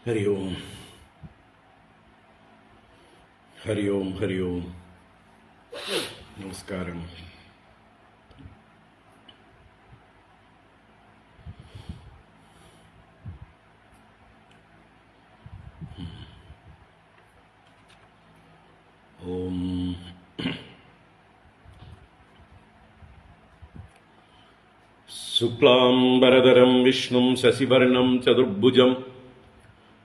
ഹരി ഓം ഹരി ഓം ഹരി ഓം. നമസ്കാരം. ഓം ശുക്ലാംബരധരം വിഷ്ണും ശശിവർണം ചതുർഭുജം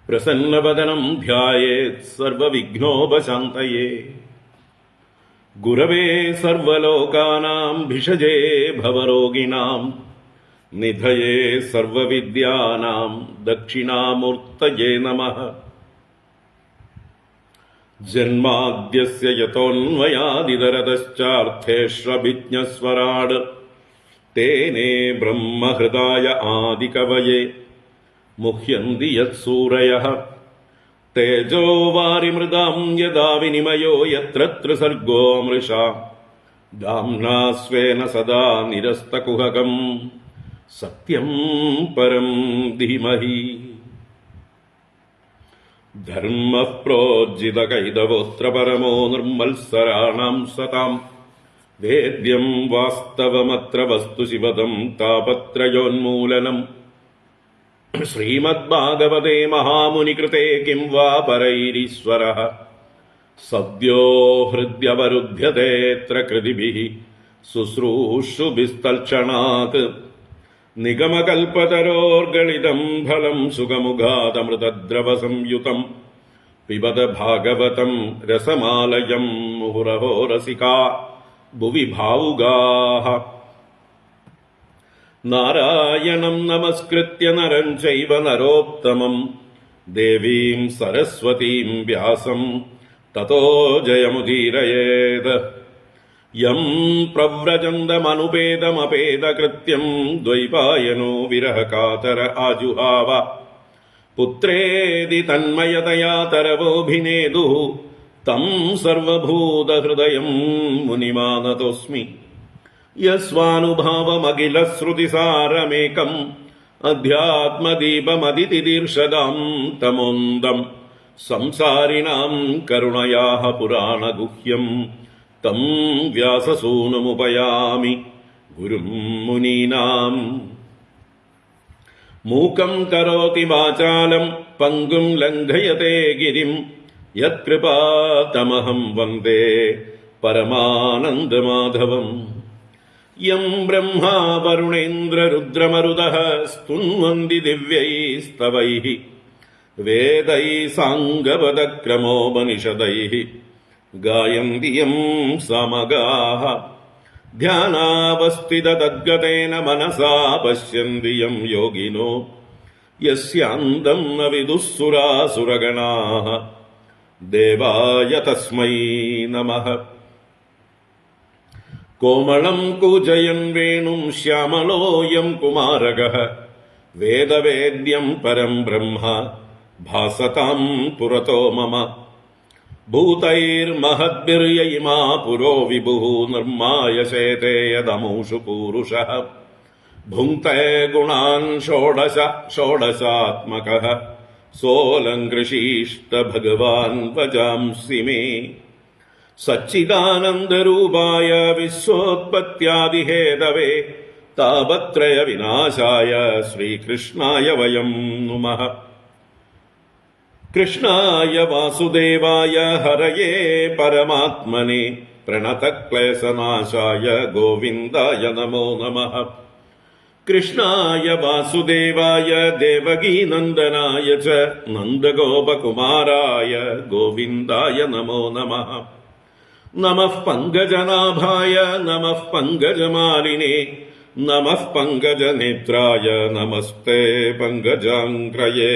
പ്രസന്നവദനം ധ്യായേത് സർവവിഘ്നോപശാന്തയേ. ഗുരവേ സർവലോകാനാം ഭിഷജേ ഭവരോഗിണാം നിധയേ സർവവിദ്യാനാം ദക്ഷിണാമൂർത്തയേ നമഃ. ജന്മാദ്യസ്യ യതോന്വയാദിതരതശ്ചാർത്ഥേഷ്വഭിജ്ഞസ്വരാട് തേനേ ബ്രഹ്മഹൃദായ ആദികവയേ മുഹ്യന്തി യത്സൂരയഃ. തേജോ വാരിമൃതാം യദാ വിനിമയോ യത്ര ത്രിസർഗോ മൃഷാ ധാംനാ സ്വേന സദാ നിരസ്തകുഹകം സത്യം പരം ധീമഹി. ധർമ്മഃ പ്രോജ്ജിതകൈതവോऽത്ര പരമോ നിർമ്മത്സരാണാം സതാം. വേദ്യം വാസ്തവമത്ര വസ്തു ശിവദം താപത്രയോന്മൂലനം. ശ്രീമദ്ഭാഗവതേ മഹാമുനികൃതേ കിം വാ പരൈരീശ്വരഃ. സദ്യോ ഹൃദ്യവരുധ്യതേത്ര കൃതിഭിഃ ശുശ്രൂഷുഭിസ്തൽക്ഷണാത്. നിഗമകൽപതരോർഗളിതം ഫലം സുഖമുഖാദമൃതദ്രവസംയുതം. പിബത ഭാഗവതം രസമാലയം മുഹുരഹോ രസികാ ഭുവി ഭാവുകാഃ. നാരായണം നമസ്കൃത്യ നരം ചൈവ നരോത്തമം ദേവീം സരസ്വതീം വ്യാസം തതോ ജയമുദീരയേത്. യം പ്രവ്രജന്തമനുപേദമപേദകൃത്യം ദ്വൈപായനോ വിരഹകാതര ആജുഹാവ. പുത്രേതി തന്മയതയാ തരവോഭിനേദുഃ തം സർവഭൂതഹൃദയം മുനിമാനതോസ്മി. യസ്വാനുഭാവമഖിലശ്രുതിസാരമേകം അധ്യാത്മദീപമതിതിദീർഷദാം തമോന്തം. സംസാരിണാം കരുണയാഃ പുരാണഗുഹ്യം തം വ്യാസസൂനുമുപയാമി ഗുരും മുനീനാം. മൂകം കരോതി വാചാലം പങ്കും ലംഘയത്തെ ഗിരിം യത്കൃപാതമഹം വന്ദേ പരമാനന്ദമാധവം. യം ബ്രഹ്മാ വരുണേന്ദ്രരുദ്രമരുതഃ സ്തുന്വന്തി ദിവ്യൈസ്തവൈഃ വേദൈഃ സാംഗപദക്രമോപനിഷദൈഃ ഗായന്തി യം സാമഗാഃ. ധ്യാനാവസ്ഥിതതദ്ഗതേന മനസാ പശ്യന്തി യം യോഗിനോ യസ്യാന്തം ന വിദുഃ സുരാസുരഗണാഃ. ദേവായ തസ്മൈ നമഃ. കോമളം കൂജയൻ വേണും ശ്യാമളോയം കുമാരകഃ വേദവേദ്യം പരം ബ്രഹ്മ ഭാസതാം പുരതോ മമ. ഭൂതൈർമഹദ്ഭിർയയിമാ പുരോ വിഭുഃ നിർമ്മായശേതേ യദമൂഷു പൂരുഷഃ. ഭുങ്ക്തേ ഗുണാൻ ഷോഡശ ഷോഡശാത്മകഃ സോലങ്കൃഷീഷ്ട ഭഗവാൻ വജാംസി മേ. സച്ചിദാനന്ദരൂപായ വിശ്വോത്പത്യാദിഹേതവേ താപത്രയ വിനാശായ ശ്രീകൃഷ്ണായ വയം നുമഃ. കൃഷ്ണായ വാസുദേവായ ഹരയേ പരമാത്മനെ പ്രണതക്ലേശനാശായ ഗോവിന്ദായ നമോ നമഃ. കൃഷ്ണായ വാസുദേവായ ദേവകീനന്ദനായ ച നന്ദഗോപകുമാരായ ഗോവിന്ദായ നമോ നമഃ. നമഃ പങ്കജനാഭായ നമഃ പങ്കജമാലിനേ നമഃ പങ്കജനേത്രായ നമസ്തേ പങ്കജാംഘ്രയേ.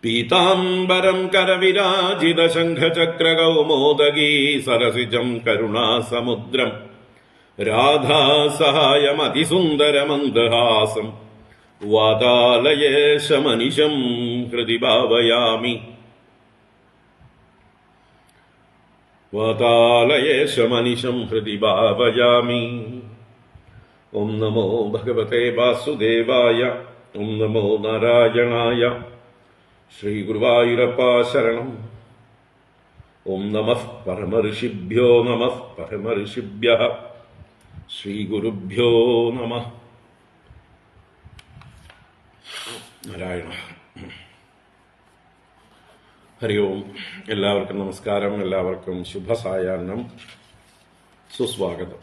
പീതാംബരം കരവിരാജിതശംഖചക്രകൗമോദഗീ സരസിജം കരുണാസമുദ്രം രാധാസഹായമതിസുന്ദരമന്ദഹാസം വാതാലയേശമനിശം ഹൃദി ഭാവയാമി. വാതാലയേശമനിശം ഹൃദി ഭാവയാമി. ഓം നമോ ഭഗവതേ വാസുദേവായ. ഓം നമോ നാരായണായ. ശ്രീ ഗുരുവായൂരപ്പ ശരണം. ഓം നമഃ പരമഋഷിഭ്യോ നമഃ പരമഋഷിഭ്യഃ. ശ്രീ ഗുരുഭ്യോ നമഃ. നാരായണ. ഹരി ഓം. എല്ലാവർക്കും നമസ്കാരം. എല്ലാവർക്കും ശുഭസായാഹ്നം. സുസ്വാഗതം.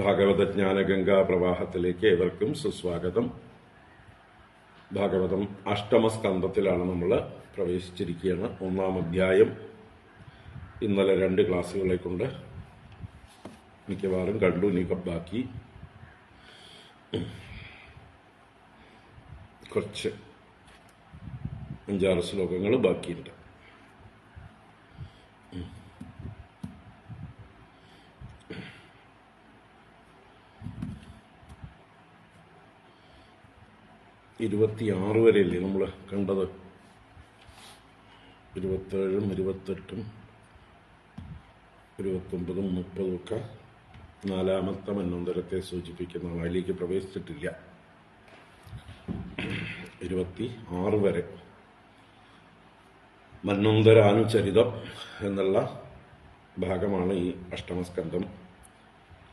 ഭാഗവതജ്ഞാന ഗംഗാ പ്രവാഹത്തിലേക്ക് ഏവർക്കും സുസ്വാഗതം. ഭാഗവതം അഷ്ടമസ്കന്ധത്തിലാണ് നമ്മൾ പ്രവേശിച്ചിരിക്കുകയാണ്. 1-ാം അധ്യായം ഇന്നലെ 2 ക്ലാസ്സുകളെ കൊണ്ട് മിക്കവാറും കണ്ടു. ഇനി ബാക്കി കുറച്ച് 5-6 ശ്ലോകങ്ങൾ ബാക്കിയുണ്ട്. ഇരുപത്തിയാറ് വരെയല്ലേ നമ്മൾ കണ്ടത്? 27, 28, 29, 30 ഒക്കെ 4-ാമത്തെ മന്വന്തരത്തെ സൂചിപ്പിക്കുന്നതാണ്. അതിലേക്ക് പ്രവേശിച്ചിട്ടില്ല. 26 വരെ മന്വന്തരാനുചരിതം എന്നുള്ള ഭാഗമാണ് ഈ അഷ്ടമസ്കന്ധം.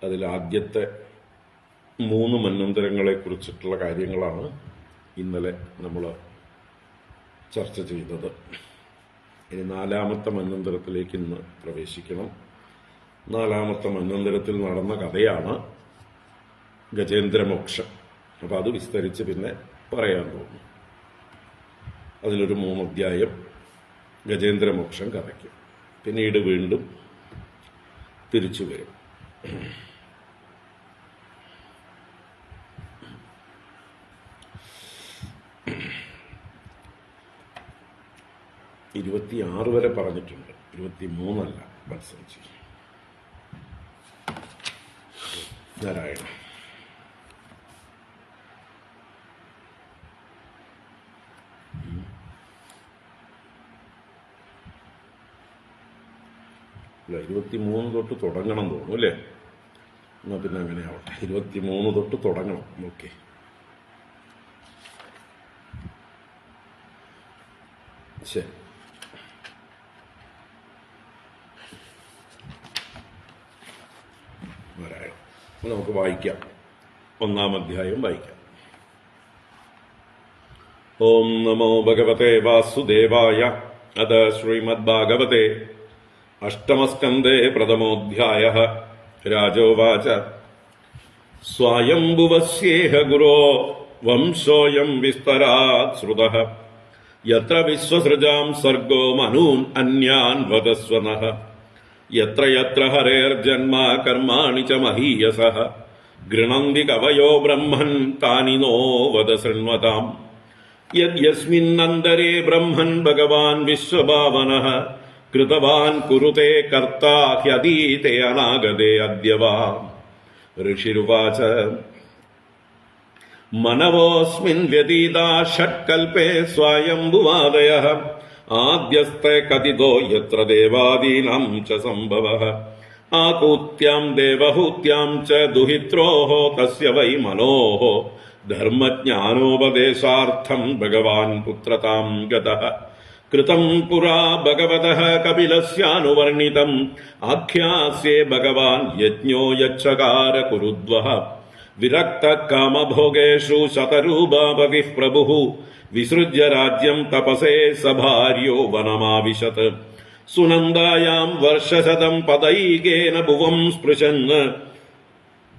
അതിൽ ആദ്യത്തെ 3 മന്വന്തരങ്ങളെ കുറിച്ചിട്ടുള്ള കാര്യങ്ങളാണ് ഇന്നലെ നമ്മൾ ചർച്ച ചെയ്തത്. ഇനി 4-ാമത്തെ മന്വന്തരത്തിലേക്ക് ഇന്ന് പ്രവേശിക്കണം. 4-ാമത്തെ മന്വന്തരത്തിൽ നടന്ന കഥയാണ് ഗജേന്ദ്രമോക്ഷം. അപ്പം അത് വിസ്തരിച്ച് പിന്നെ പറയാൻ പോകുന്നു. അതിലൊരു 3 അധ്യായം ഗജേന്ദ്രമോക്ഷം കഥയ്ക്കും. പിന്നീട് വീണ്ടും തിരിച്ചു വരും. 26 വരെ പറഞ്ഞിട്ടുണ്ട്, 23 അല്ല. മനസ്സിലാക്കി. നാരായണ. അല്ല, 23 തൊട്ട് തുടങ്ങണം തോന്നുന്നു അല്ലേ? എന്നാ പിന്നെ അങ്ങനെ ആവട്ടെ. 23 തൊട്ട് തുടങ്ങണം. ഓക്കെ. ശരി. നമുക്ക് വായിക്കാം. 1-ാം അധ്യായം വായിക്കാം. ഓം നമോ ഭഗവതേ വാസുദേവായ. അത ശ്രീമദ്ഭാഗവതേ അഷ്ടമസ്കന്ധേ പ്രഥമോऽധ്യായഃ. രാജോവാച. സ്വായംഭുവസ്യേഹ ഗുരോ വംശോയം വിസ്തരാത് ശ്രുതഃ. യത്ര വിശ്വസൃജാം സർഗോ മനൂൻ അന്യാൻ വദസ്വനഃ. യത്ര യത്ര ഹരേർജന്മ കർമാണി ച മഹീയസഃ. ഗൃണന്തി കവയോ ബ്രഹ്മൻ താനി നോ വദ ശൃണ്വതാം. യസ്മിന്നന്തരേ ബ്രഹ്മൻ ഭഗവാൻ വിശ്വഭാവനഃ. കൃതവാൻ കുരുതേ കർത്താ ഹ്യതീതേ അനാഗതേ അദ്യവാ. ഋഷിരുവാച. മനവോസ്മിൻ വ്യതീതാ ഷട്കൽപേ സ്വായംഭുവാദയഃ. ആദ്യസ്തേ കഥിതോ യത്ര ദേവാദീനാം ച സംഭവഃ. ആകൂത്യാം ദേവഹൂത്യാം ച ദുഹിത്രോഃ തസ്യ വൈ മനോഃ. ധർമ്മജ്ഞാനോപദേശാർത്ഥം ഭഗവാൻ പുത്രതാം ഗതഃ. കൃതം പുരാ ഭഗവതഃ കപിലസ്യാനുവർണിതം. ആഖ്യാസ്യേ ഭഗവാൻ യജ്ഞോ യച്ഛകാര കുരുദ്വഃ. വിരക്ത കാമഭോഗേഷു ശതരൂപാപതിഃ പ്രഭുഃ. വിസൃജ്യ രാജ്യം തപസേ സഭാര്യോ വനമാവിശത്. സുനന്ദായാം വർഷശതം പദൈകേന ഭുവം സ്പൃശൻ.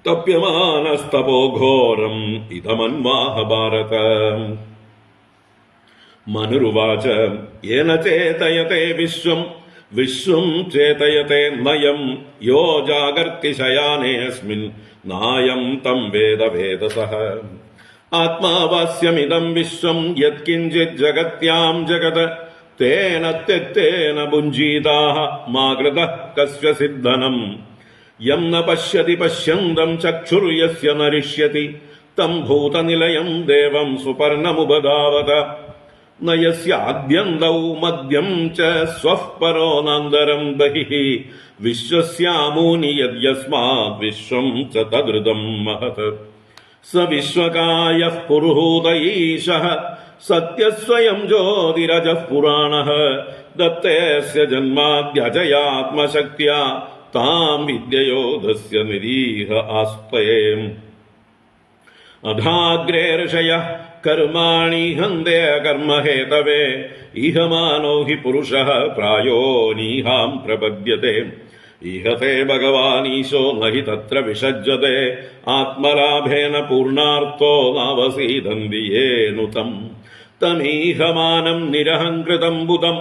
തപ്യമാനസ്തപോ ഘോരം ഇതമന്വാഹ ഭാരത. മനുരുവാച. യേന ചേതയത്തെ വിശ്വം വിശ്വം ചേതയത്തെ നയം. യോ ജാഗർത്തി ശയാനേസ്മിൻ നായം തം വേദ വേദസഃ. ആത്മാവാസ്യമിദം വിശ്വം യത്കിഞ്ചിത് ജഗത്യാം ജഗത്. തേന തെത്തേന ഭുഞ്ജീതാഃ മാ കൃതഃ കസ്യ സിദ്ധനം. യം ന പശ്യതി പശ്യന്തം ചക്ഷുർയസ്യ നരിഷ്യതി. തം ഭൂതനിലയം ദേവം സുപർണമുപധാവത. ന യസ്യാദ്യന്തൗ മദ്യം ച സ്വഃ പരോനന്തരം ബഹിഃ. വിശ്വസ്യാമൂനി യദ്യസ്മാദ് വിശ്വം ച തദൃതം മഹത്. സ വിശ്വകായഃ പുരുഹൂത ഈശഃ സത്യസ്വയം ജ്യോതിരജഃ പുരാണഃ ദത്തേസ്യ ജന്മാദ്യജയാത്മശക്ത്യാ താം വിദ്യയോധസ്യ നിരീഹ ആസ്തേ അധാഗ്രേ ഋഷയഃ കർമാണി ഹന്തേ കർമ്മഹേതവേ ഇഹമാനോ ഹി പുരുഷഃ പ്രായോ നീഹാം പ്രപദ്യത്തെ ഇഹത്തെ ഭഗവാനീശോ നഹി തത്ര വിഷജ്യത്തെ ആത്മലാഭേന പൂർണാർത്ഥോ നാവസീദന്തി യേനുതം തമീഹമാനം നിരഹംകൃതം ബുധം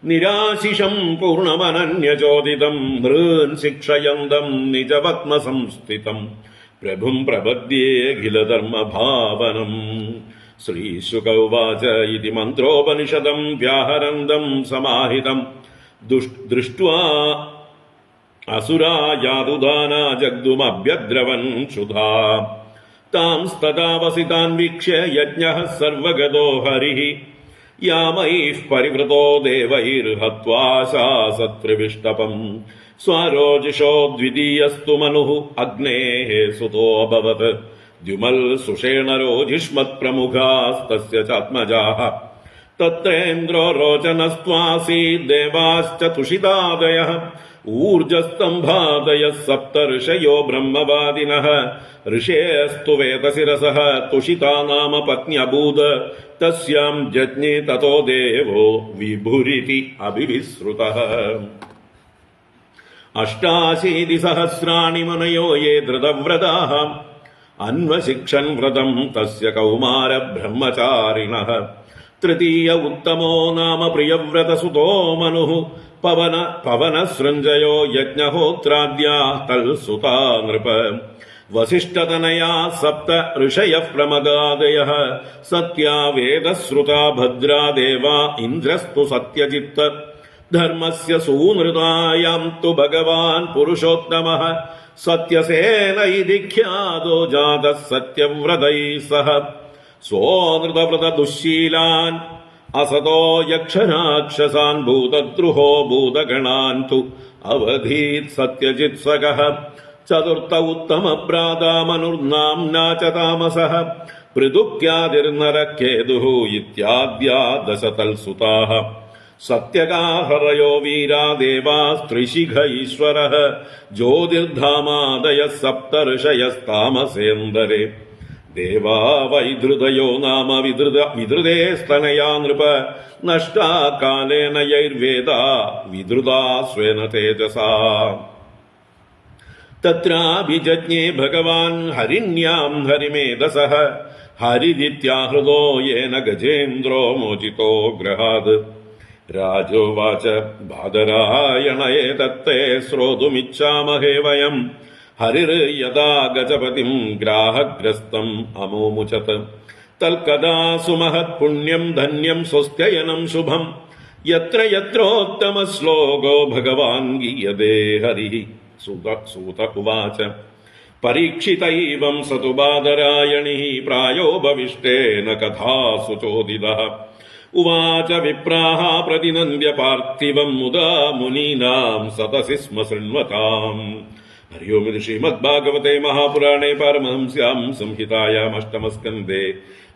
നിരാശിഷം പൂർണമനന്യചോദിതം മൃൻ ശിക്ഷയന്തം നിജപത്മസംസ്ഥിതം പ്രഭും പ്രപദ്യേഖിലധർമ്മഭാവനം. ശ്രീശുക ഉവാച ഇതി മന്ത്രോപനിഷദം വ്യാഹരന്തം സമാഹിതം ദൃഷ്ട്വാ അസുരാ യാതുദാനാ ജഗ്ദുമഭ്യദ്രവൻ ക്ഷുധാ താംസ്തഥാ വസിതാൻ വീക്ഷ്യ യജ്ഞഃ സർവഗതോ ഹരിഃ യാമൈഃ പരിവൃതോ ദേവൈർഹത്വാ ശാസത്രിവിഷ്ടപം സ്വാരോജിഷോ ദ്വിതീയസ്തു മനുഃ അഗ്നേഃ സുതോऽഭവത് ദ്യുമൽ സുഷേണരോജിഷ്മത്പ്രമുഖാസ്തസ്യ ചാത്മജാഃ തത്രേന്ദ്രോ രോചനസ്ത്വാസീദ് ദേവാശ്ച തുഷിതാദയഃ ഊർജസ്തംഭാദയഃ സപ്തഋഷയോ ബ്രഹ്മവാദിനഃ ഋഷേസ്തു വേദശിരസഃ തുഷിതാ നാമ പത്ന്യഭൂത് തസ്യാം ജജ്ഞേ തതോ ദേവോ വിഭുരിതി അഭിവിശ്രുതഃ. അഷ്ടാശീതിസഹസ്രാണി മുനയോ യേ ധൃതവ്രതാഃ അന്വശിക്ഷൻ വ്രതം തസ്യ കൗമാര ബ്രഹ്മചാരിണഃ. തൃതീയ ഉത്തമോ നാമ പ്രിയവ്രതസുതോ മനുഃ പവനസൃഞ്ജയോ യജ്ഞഹോത്രാദ്യാ തൽസുതാ നൃപ. വസിഷ്ഠതനയാ സപ്ത ഋഷയഃ പ്രമദാദയഃ സത്യാ വേദശ്രുതാ ഭദ്രാ ദേവാ ഇന്ദ്രസ്തു സത്യജിത്ത്. ധർമ്മസ്യ സൂനൃതായാം തു ഭഗവാൻ പുരുഷോത്തമഃ സത്യസേന ഇതി ഖ്യാതോ ജാതഃ സത്യവ്രതൈഃ സഹ. സ്വോനൃതവ്രത ദുശ്ശീലാൻ അസതോ യക്ഷരാക്ഷസാൻ ഭൂതദ്രുഹോ ഭൂതഗണാൻ തു അവധീത് സത്യജിത്സകഃ. ചതുർത്ഥ ഉത്തമ ഭ്രാതാമനുർനാംനാ ച താമസഃ പൃഥുക്യാതിർനരകേതുഃ ഇത്യാദ്യാ ദശ തൽസുതാഃ. സത്യകാഹരയോ വീരാ ദേവാസ്ത്രിശിഖ ഈശ്വരഃ ജ്യോതിർധാമാദയഃ സപ്തഋഷയസ്താമസേന്ദരേ. ദേവാ വൈധൃതയോ നാമ വിധൃതേ സ്തനയാ നൃപ നഷ്ടാ കാലേന യൈർവേദാ വിധൃതാ സ്വേന തേജസാ. തത്രാഭിജജ്ഞേ ഭഗവാൻ ഹരിണ്യാം ഹരിമേധസഃ ഹരിരിത്യാഹൃതോ യേന ഗജേന്ദ്രോ മോചിതോ ഗ്രഹാത്. രാജോവാച ബാദരായണ ഏതത്തെ ശ്രോതുമിച്ഛാമഹേ വയം ഹരിർ യദാ ഗജപതിം ഗ്രാഹഗ്രസ്തം അമോമുചത് തൽക്കഥാ സുമഹത് പുണ്യം ധന്യം സ്വസ്ത്യയനം ശുഭം യത്ര യത്രോത്തമ ശ്ലോകോ ഭഗവാൻ ഗീയതേ ഹരിഃ. സൂത ഉവാച പരീക്ഷിതൈവം സതു ബാദരായണിഃ പ്രായോപവിഷ്ടേന കഥാസു ചോദിതഃ. ഉവാച വിപ്രാഹ പ്രതിനന്ദ്യ പാർത്ഥിവം മുദാ മുനീനാം സതസി സ്മ ശൃണ്വതാം. ഹരി ഓം. ഇത് ശ്രീമദ്ഭാഗവതേ മഹാപുരാണേ പാരമഹംസ്യാം സംഹിതായാം അഷ്ടമസ്കന്ധേ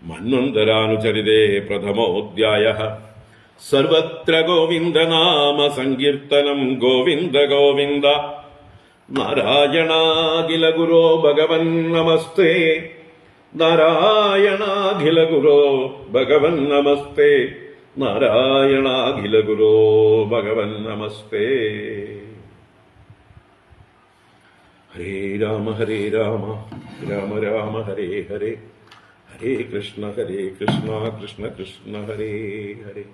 മന്വന്തരാനുചരിതേ പ്രഥമോऽധ്യായഃ. സർവത്ര ഗോവിന്ദനാമ സങ്കീർത്തനം ഗോവിന്ദ ഗോവിന്ദ. നാരായണാഖില ഗുരോ ഭഗവൻ നമസ്തേ. നാരായണാഖില ഗുരോ ഭഗവൻ നമസ്തേ. നാരായണാഖില ഗുരോ ഭഗവൻ നമസ്തേ. ഹരേ രാമ രാമ രാമ ഹരേ ഹരേ. ഹരേ കൃഷ്ണ കൃഷ്ണ കൃഷ്ണ ഹരേ ഹരേ.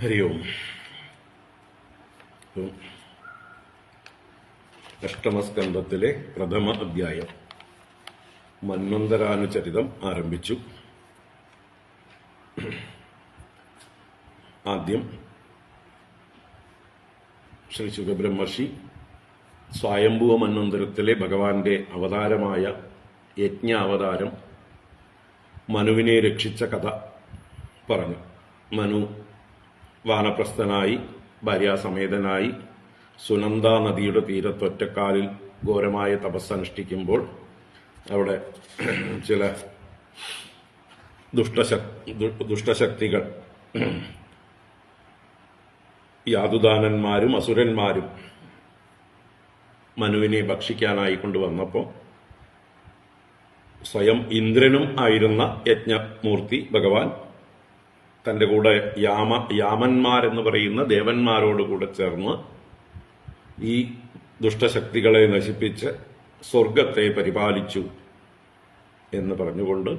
ഹരി ഓം. അഷ്ടമസ്കന്ധത്തിലെ പ്രഥമ അധ്യായം മന്വന്തരാനുചരിതം ആരംഭിച്ചു. ആദ്യം ശ്രീ ശുകബ്രഹ്മർഷി സ്വയംഭുവ മന്വന്തരത്തിലെ ഭഗവാന്റെ അവതാരമായ യജ്ഞാവതാരം മനുവിനെ രക്ഷിച്ച കഥ പറഞ്ഞു. മനു വാനപ്രസ്ഥനായി ഭാര്യാസമേതനായി സുനന്ദ നദിയുടെ തീരത്തൊറ്റക്കാലിൽ ഘോരമായ തപസ്സനുഷ്ഠിക്കുമ്പോൾ അവിടെ ചില ദുഷ്ടശക്തികൾ യാതുദാനന്മാരും അസുരന്മാരും മനുവിനെ ഭക്ഷിക്കാനായി കൊണ്ടുവന്നപ്പോൾ സ്വയം ഇന്ദ്രനും ആയിരുന്ന യജ്ഞമൂർത്തി ഭഗവാൻ തന്റെ കൂടെ യാമന്മാരെന്ന് പറയുന്ന ദേവന്മാരോടുകൂടെ ചേർന്ന് ഈ ദുഷ്ടശക്തികളെ നശിപ്പിച്ച് സ്വർഗത്തെ പരിപാലിച്ചു എന്ന് പറഞ്ഞുകൊണ്ട്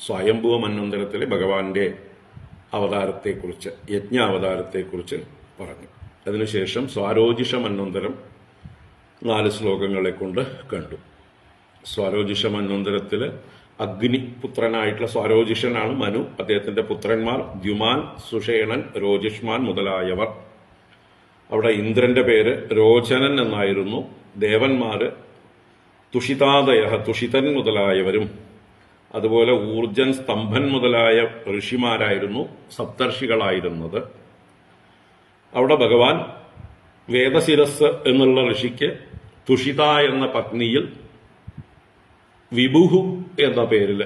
സ്വയംഭുവ മന്വന്തരത്തിലെ ഭഗവാന്റെ അവതാരത്തെക്കുറിച്ച് യജ്ഞാവതാരത്തെക്കുറിച്ച് പറഞ്ഞു. അതിനുശേഷം സ്വാരോജിഷ മന്വന്തരം 4 ശ്ലോകങ്ങളെ കൊണ്ട് കണ്ടു. സ്വാരോജിഷ മന്വന്തരത്തില് അഗ്നിപുത്രനായിട്ടുള്ള സ്വാരോജിഷനാണ് മനു. അദ്ദേഹത്തിന്റെ പുത്രന്മാർ ദ്യുമാൻ, സുഷേണൻ, രോജിഷ്മാൻ മുതലായവർ. അവിടെ ഇന്ദ്രന്റെ പേര് രോചനൻ എന്നായിരുന്നു. ദേവന്മാര് തുഷിതാദയ, തുഷിതൻ മുതലായവരും, അതുപോലെ ഊർജൻ, സ്തംഭൻ മുതലായ ഋഷിമാരായിരുന്നു സപ്തർഷികളായിരുന്നത്. അവിടെ ഭഗവാൻ വേദശിരസ് എന്നുള്ള ഋഷിക്ക് തുഷിത എന്ന പത്നിയിൽ വിഭുഹു എന്ന പേരിൽ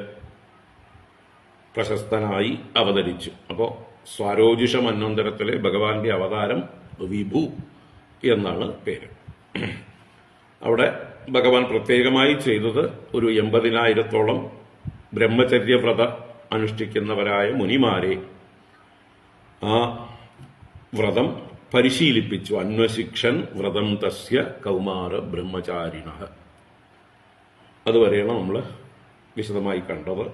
പ്രശസ്തനായി അവതരിച്ചു. അപ്പോൾ സ്വാരോജിഷ മന്വന്തരത്തിലെ ഭഗവാന്റെ അവതാരം വിഭു എന്നാണ് പേര്. അവിടെ ഭഗവാൻ പ്രത്യേകമായി ചെയ്തത് ഒരു 80,000-ഓളം ബ്രഹ്മചര്യവ്രത അനുഷ്ഠിക്കുന്നവരായ മുനിമാരെ ആ വ്രതം പരിശീലിപ്പിച്ചു. അന്വശിക്ഷൻ വ്രതം തസ്യ കൗമാര ബ്രഹ്മചാരിണ. അതുവരെയാണ് നമ്മൾ വിശദമായി കണ്ടത്.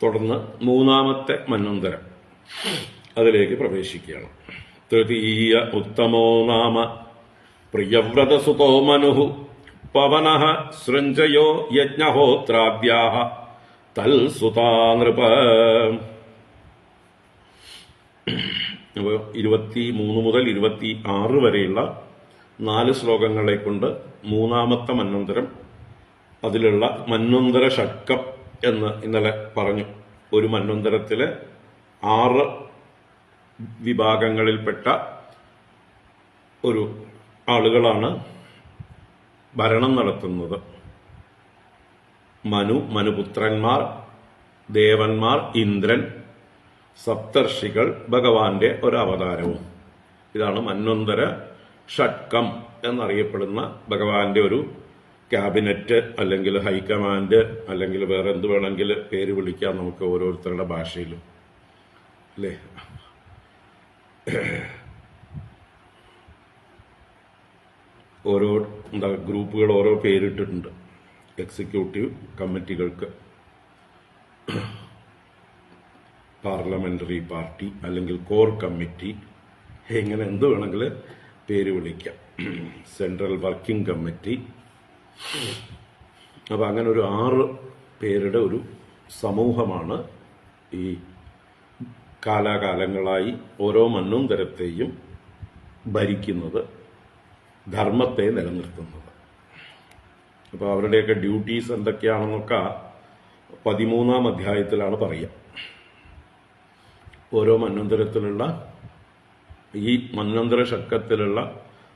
തുടർന്ന് 3-ാമത്തെ മന്വന്തരം അതിലേക്ക് പ്രവേശിക്കുകയാണ്. തൃതീയ ഉത്തമോ നാമ പ്രിയവ്രതസുതോ മനുഃ പവനഃ സൃഞ്ജയോ യജ്ഞഹോത്രാദ്യാഃ തൽസുതാ നൃപ. അപ്പോൾ 23 മുതൽ 26 വരെയുള്ള 4 ശ്ലോകങ്ങളെ കൊണ്ട് 3-ാമത്തെ മന്വന്തരം, അതിലുള്ള മന്വന്തര ഷഡ്കം എന്ന് ഇന്നലെ പറഞ്ഞു. ഒരു മന്വന്തരത്തിലെ 6 വിഭാഗങ്ങളിൽപ്പെട്ട ഒരു ആളുകളാണ് ഭരണം നടത്തുന്നത്. മനുപുത്രന്മാർ, ദേവന്മാർ, ഇന്ദ്രൻ, സപ്തർഷികൾ, ഭഗവാന്റെ ഒരവതാരവും. ഇതാണ് മന്വന്തര ഷഡ്കം എന്നറിയപ്പെടുന്ന ഭഗവാന്റെ ഒരു ക്യാബിനറ്റ്, അല്ലെങ്കിൽ ഹൈക്കമാൻഡ്, അല്ലെങ്കിൽ വേറെ എന്ത് വേണമെങ്കിൽ പേര് വിളിക്കാം നമുക്ക് ഓരോരുത്തരുടെ ഭാഷയിലും, അല്ലേ? ഓരോ ഗ്രൂപ്പുകൾ ഓരോ പേരിട്ടിട്ടുണ്ട് എക്സിക്യൂട്ടീവ് കമ്മിറ്റികൾക്ക്. പാർലമെന്ററി പാർട്ടി, അല്ലെങ്കിൽ കോർ കമ്മിറ്റി, ഇങ്ങനെ എന്ത് വേണമെങ്കിൽ പേര് വിളിക്കാം. Central working committee. അപ്പൊ അങ്ങനെ ഒരു 6 പേരുടെ ഒരു സമൂഹമാണ് ഈ കാലാകാലങ്ങളായി ഓരോ മന്വന്തരത്തെയും ഭരിക്കുന്നത്, ധർമ്മത്തെ നിലനിർത്തുന്നത്. അപ്പോൾ അവരുടെയൊക്കെ ഡ്യൂട്ടീസ് എന്തൊക്കെയാണെന്നൊക്കെ 13-ാം അധ്യായത്തിലാണ് പറയുക. ഓരോ മന്വന്തരത്തിലുള്ള ഈ മന്വന്തര ഷഡ്കത്തിലുള്ള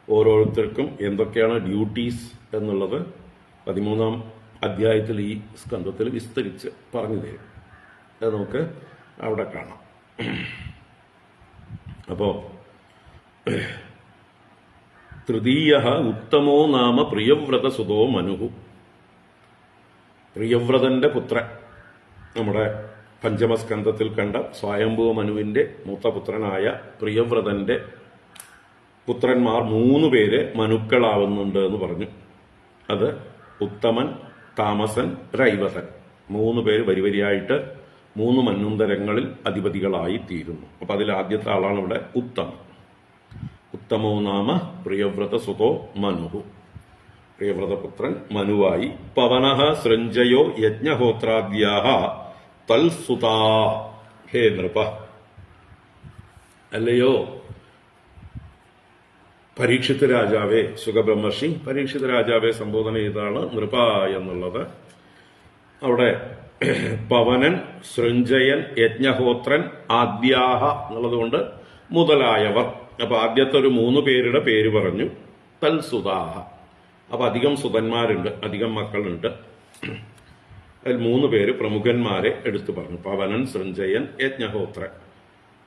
ഓരോരുത്തർക്കും എന്തൊക്കെയാണ് ഡ്യൂട്ടീസ് എന്നുള്ളത് 13-ാം അധ്യായത്തിൽ ഈ സ്കന്ധത്തിൽ വിസ്തരിച്ച് പറഞ്ഞു തരും. അത് നമുക്ക് അവിടെ കാണാം. അപ്പോ തൃതീയ ഉത്തമോ നാമ പ്രിയവ്രതസുതോ മനുഃ. പ്രിയവ്രതന്റെ പുത്രൻ, നമ്മുടെ പഞ്ചമസ്കന്ധത്തിൽ കണ്ട സ്വയംഭുവ മനുവിന്റെ മൂത്തപുത്രനായ പ്രിയവ്രതന്റെ പുത്രന്മാർ 3 പേര് മനുക്കളാവുന്നുണ്ട് എന്ന് പറഞ്ഞു. അത് ഉത്തമൻ, താമസൻ, രൈവതൻ. 3 പേര് വരിവരിയായിട്ട് 3 മന്വന്തരങ്ങളിൽ അധിപതികളായി തീരുന്നു. അപ്പൊ അതിൽ ആദ്യത്തെ ആളാണ് ഇവിടെ ഉത്തമൻ. ഉത്തമോ നാമ പ്രിയവ്രതസുതോ മനുഃ. പ്രിയവ്രതപുത്രൻ മനുവായി. പവനഃ സൃഞ്ജയോ യജ്ഞഹോത്രാദ്യാഃ തൽസുതാ. ഹേ നൃപ, അല്ലയോ പരീക്ഷിത് രാജാവേ, ശുകബ്രഹ്മർഷി പരീക്ഷിത് രാജാവെ സംബോധന ചെയ്താണ് നൃപ എന്നുള്ളത്. അവിടെ പവനൻ, സൃഞ്ജയൻ, യജ്ഞഹോത്രൻ, ആദ്യാഹ എന്നുള്ളതുകൊണ്ട് മുതലായവർ. അപ്പൊ ആദ്യത്തെ ഒരു 3 പേരുടെ പേര് പറഞ്ഞു. തൽസുതാഹ, അപ്പൊ അധികം സുതന്മാരുണ്ട്, അധികം മക്കളുണ്ട്. അതിൽ 3 പേര് പ്രമുഖന്മാരെ എടുത്തു പറഞ്ഞു. പവനൻ, സൃഞ്ജയൻ, യജ്ഞഹോത്രൻ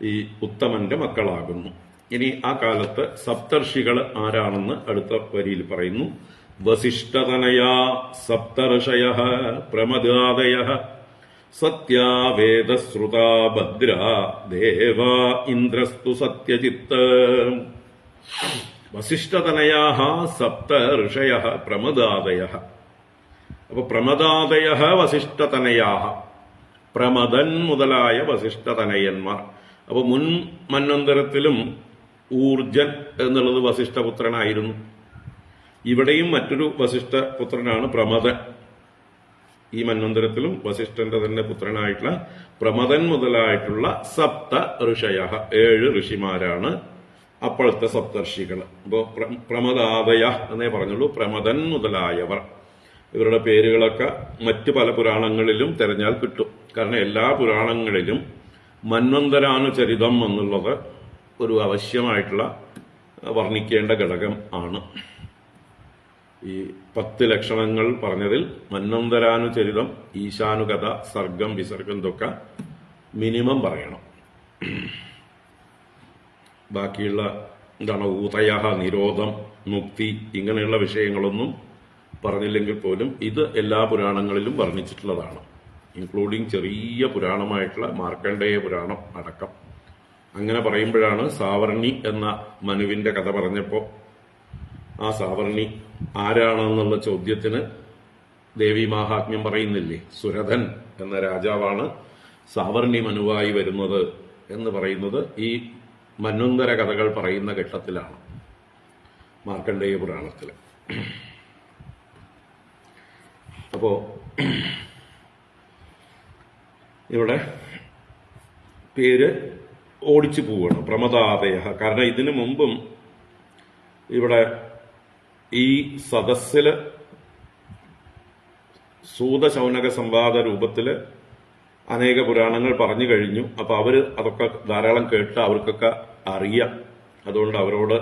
ഈ ഉത്തമന്റെ മക്കളാകുന്നു. ഇനി ആ കാലത്ത് സപ്തർഷികൾ ആരാണെന്ന് അടുത്ത വരിയിൽ പറയുന്നു. വസിഷ്ഠതനയാ സപ്തർഷയ പ്രമദാദയ സത്യാ വേദശ്രുതാ ഭദ്രാ ദേവാ ഇന്ദ്രസ്തു സത്യജിത്ത്. വസിഷ്ഠതനയാ സപ്തർഷയ പ്രമദാദയ. അപ്പൊ പ്രമദാദയ വസിഷ്ഠതനയാ, പ്രമദൻ മുതലായ വസിഷ്ഠതനയന്മാർ. അപ്പൊ മുൻ മന്വന്തരത്തിലും ഊർജൻ എന്നുള്ളത് വസിഷ്ഠപുത്രനായിരുന്നു. ഇവിടെയും മറ്റൊരു വസിഷ്ഠപുത്രനാണ് പ്രമദൻ. ഈ മന്വന്തരത്തിലും വസിഷ്ഠന്റെ തന്നെ പുത്രനായിട്ടുള്ള പ്രമദൻ മുതലായിട്ടുള്ള സപ്ത ഋഷയ, 7 ഋഷിമാരാണ് അപ്പോഴത്തെ സപ്തർഷികൾ. അപ്പോ പ്രമദാദയ എന്നേ പറഞ്ഞുള്ളൂ, പ്രമദൻ മുതലായവർ. ഇവരുടെ പേരുകളൊക്കെ മറ്റു പല പുരാണങ്ങളിലും തെരഞ്ഞാൽ കിട്ടും. കാരണം എല്ലാ പുരാണങ്ങളിലും മന്വന്തരാനുചരിതം എന്നുള്ളത് ഒരു ആവശ്യമായിട്ടുള്ള വർണ്ണിക്കേണ്ട ഘടകം ആണ്. ഈ 10 ലക്ഷണങ്ങൾ പറഞ്ഞതിൽ മന്വന്തരാനുചരിതം, ഈശാനുകഥ, സർഗം, വിസർഗം ഇതൊക്കെ മിനിമം പറയണം. ബാക്കിയുള്ള എന്താണ് ഊതയ, നിരോധം, മുക്തി ഇങ്ങനെയുള്ള വിഷയങ്ങളൊന്നും പറഞ്ഞില്ലെങ്കിൽ പോലും ഇത് എല്ലാ പുരാണങ്ങളിലും വർണ്ണിച്ചിട്ടുള്ളതാണ്. ഇൻക്ലൂഡിങ് ചെറിയ പുരാണമായിട്ടുള്ള മാർക്കണ്ഡേയ പുരാണം അടക്കം. അങ്ങനെ പറയുമ്പോഴാണ് സാവർണി എന്ന മനുവിന്റെ കഥ പറഞ്ഞപ്പോൾ ആ സാവർണി ആരാണെന്നുള്ള ചോദ്യത്തിന് ദേവി മാഹാത്മ്യം പറയുന്നില്ലേ, സുരഥൻ എന്ന രാജാവാണ് സാവർണി മനുവായി വരുന്നത് എന്ന് പറയുന്നത് ഈ മന്വന്തര കഥകൾ പറയുന്ന ഘട്ടത്തിലാണ്, മാർക്കണ്ഡേയ പുരാണത്തിൽ. അപ്പോ ഇവിടെ പേര് ഓടിച്ചു പോവുകയാണ്, പ്രമദാദയ. കാരണം ഇതിനു മുമ്പും ഇവിടെ ഈ സദസ്സില് സൂതശൗനക സംവാദ രൂപത്തില് അനേക പുരാണങ്ങൾ പറഞ്ഞു കഴിഞ്ഞു. അപ്പൊ അവര് അതൊക്കെ ധാരാളം കേട്ട് അവർക്കൊക്കെ അറിയാം. അതുകൊണ്ട് അവരോട്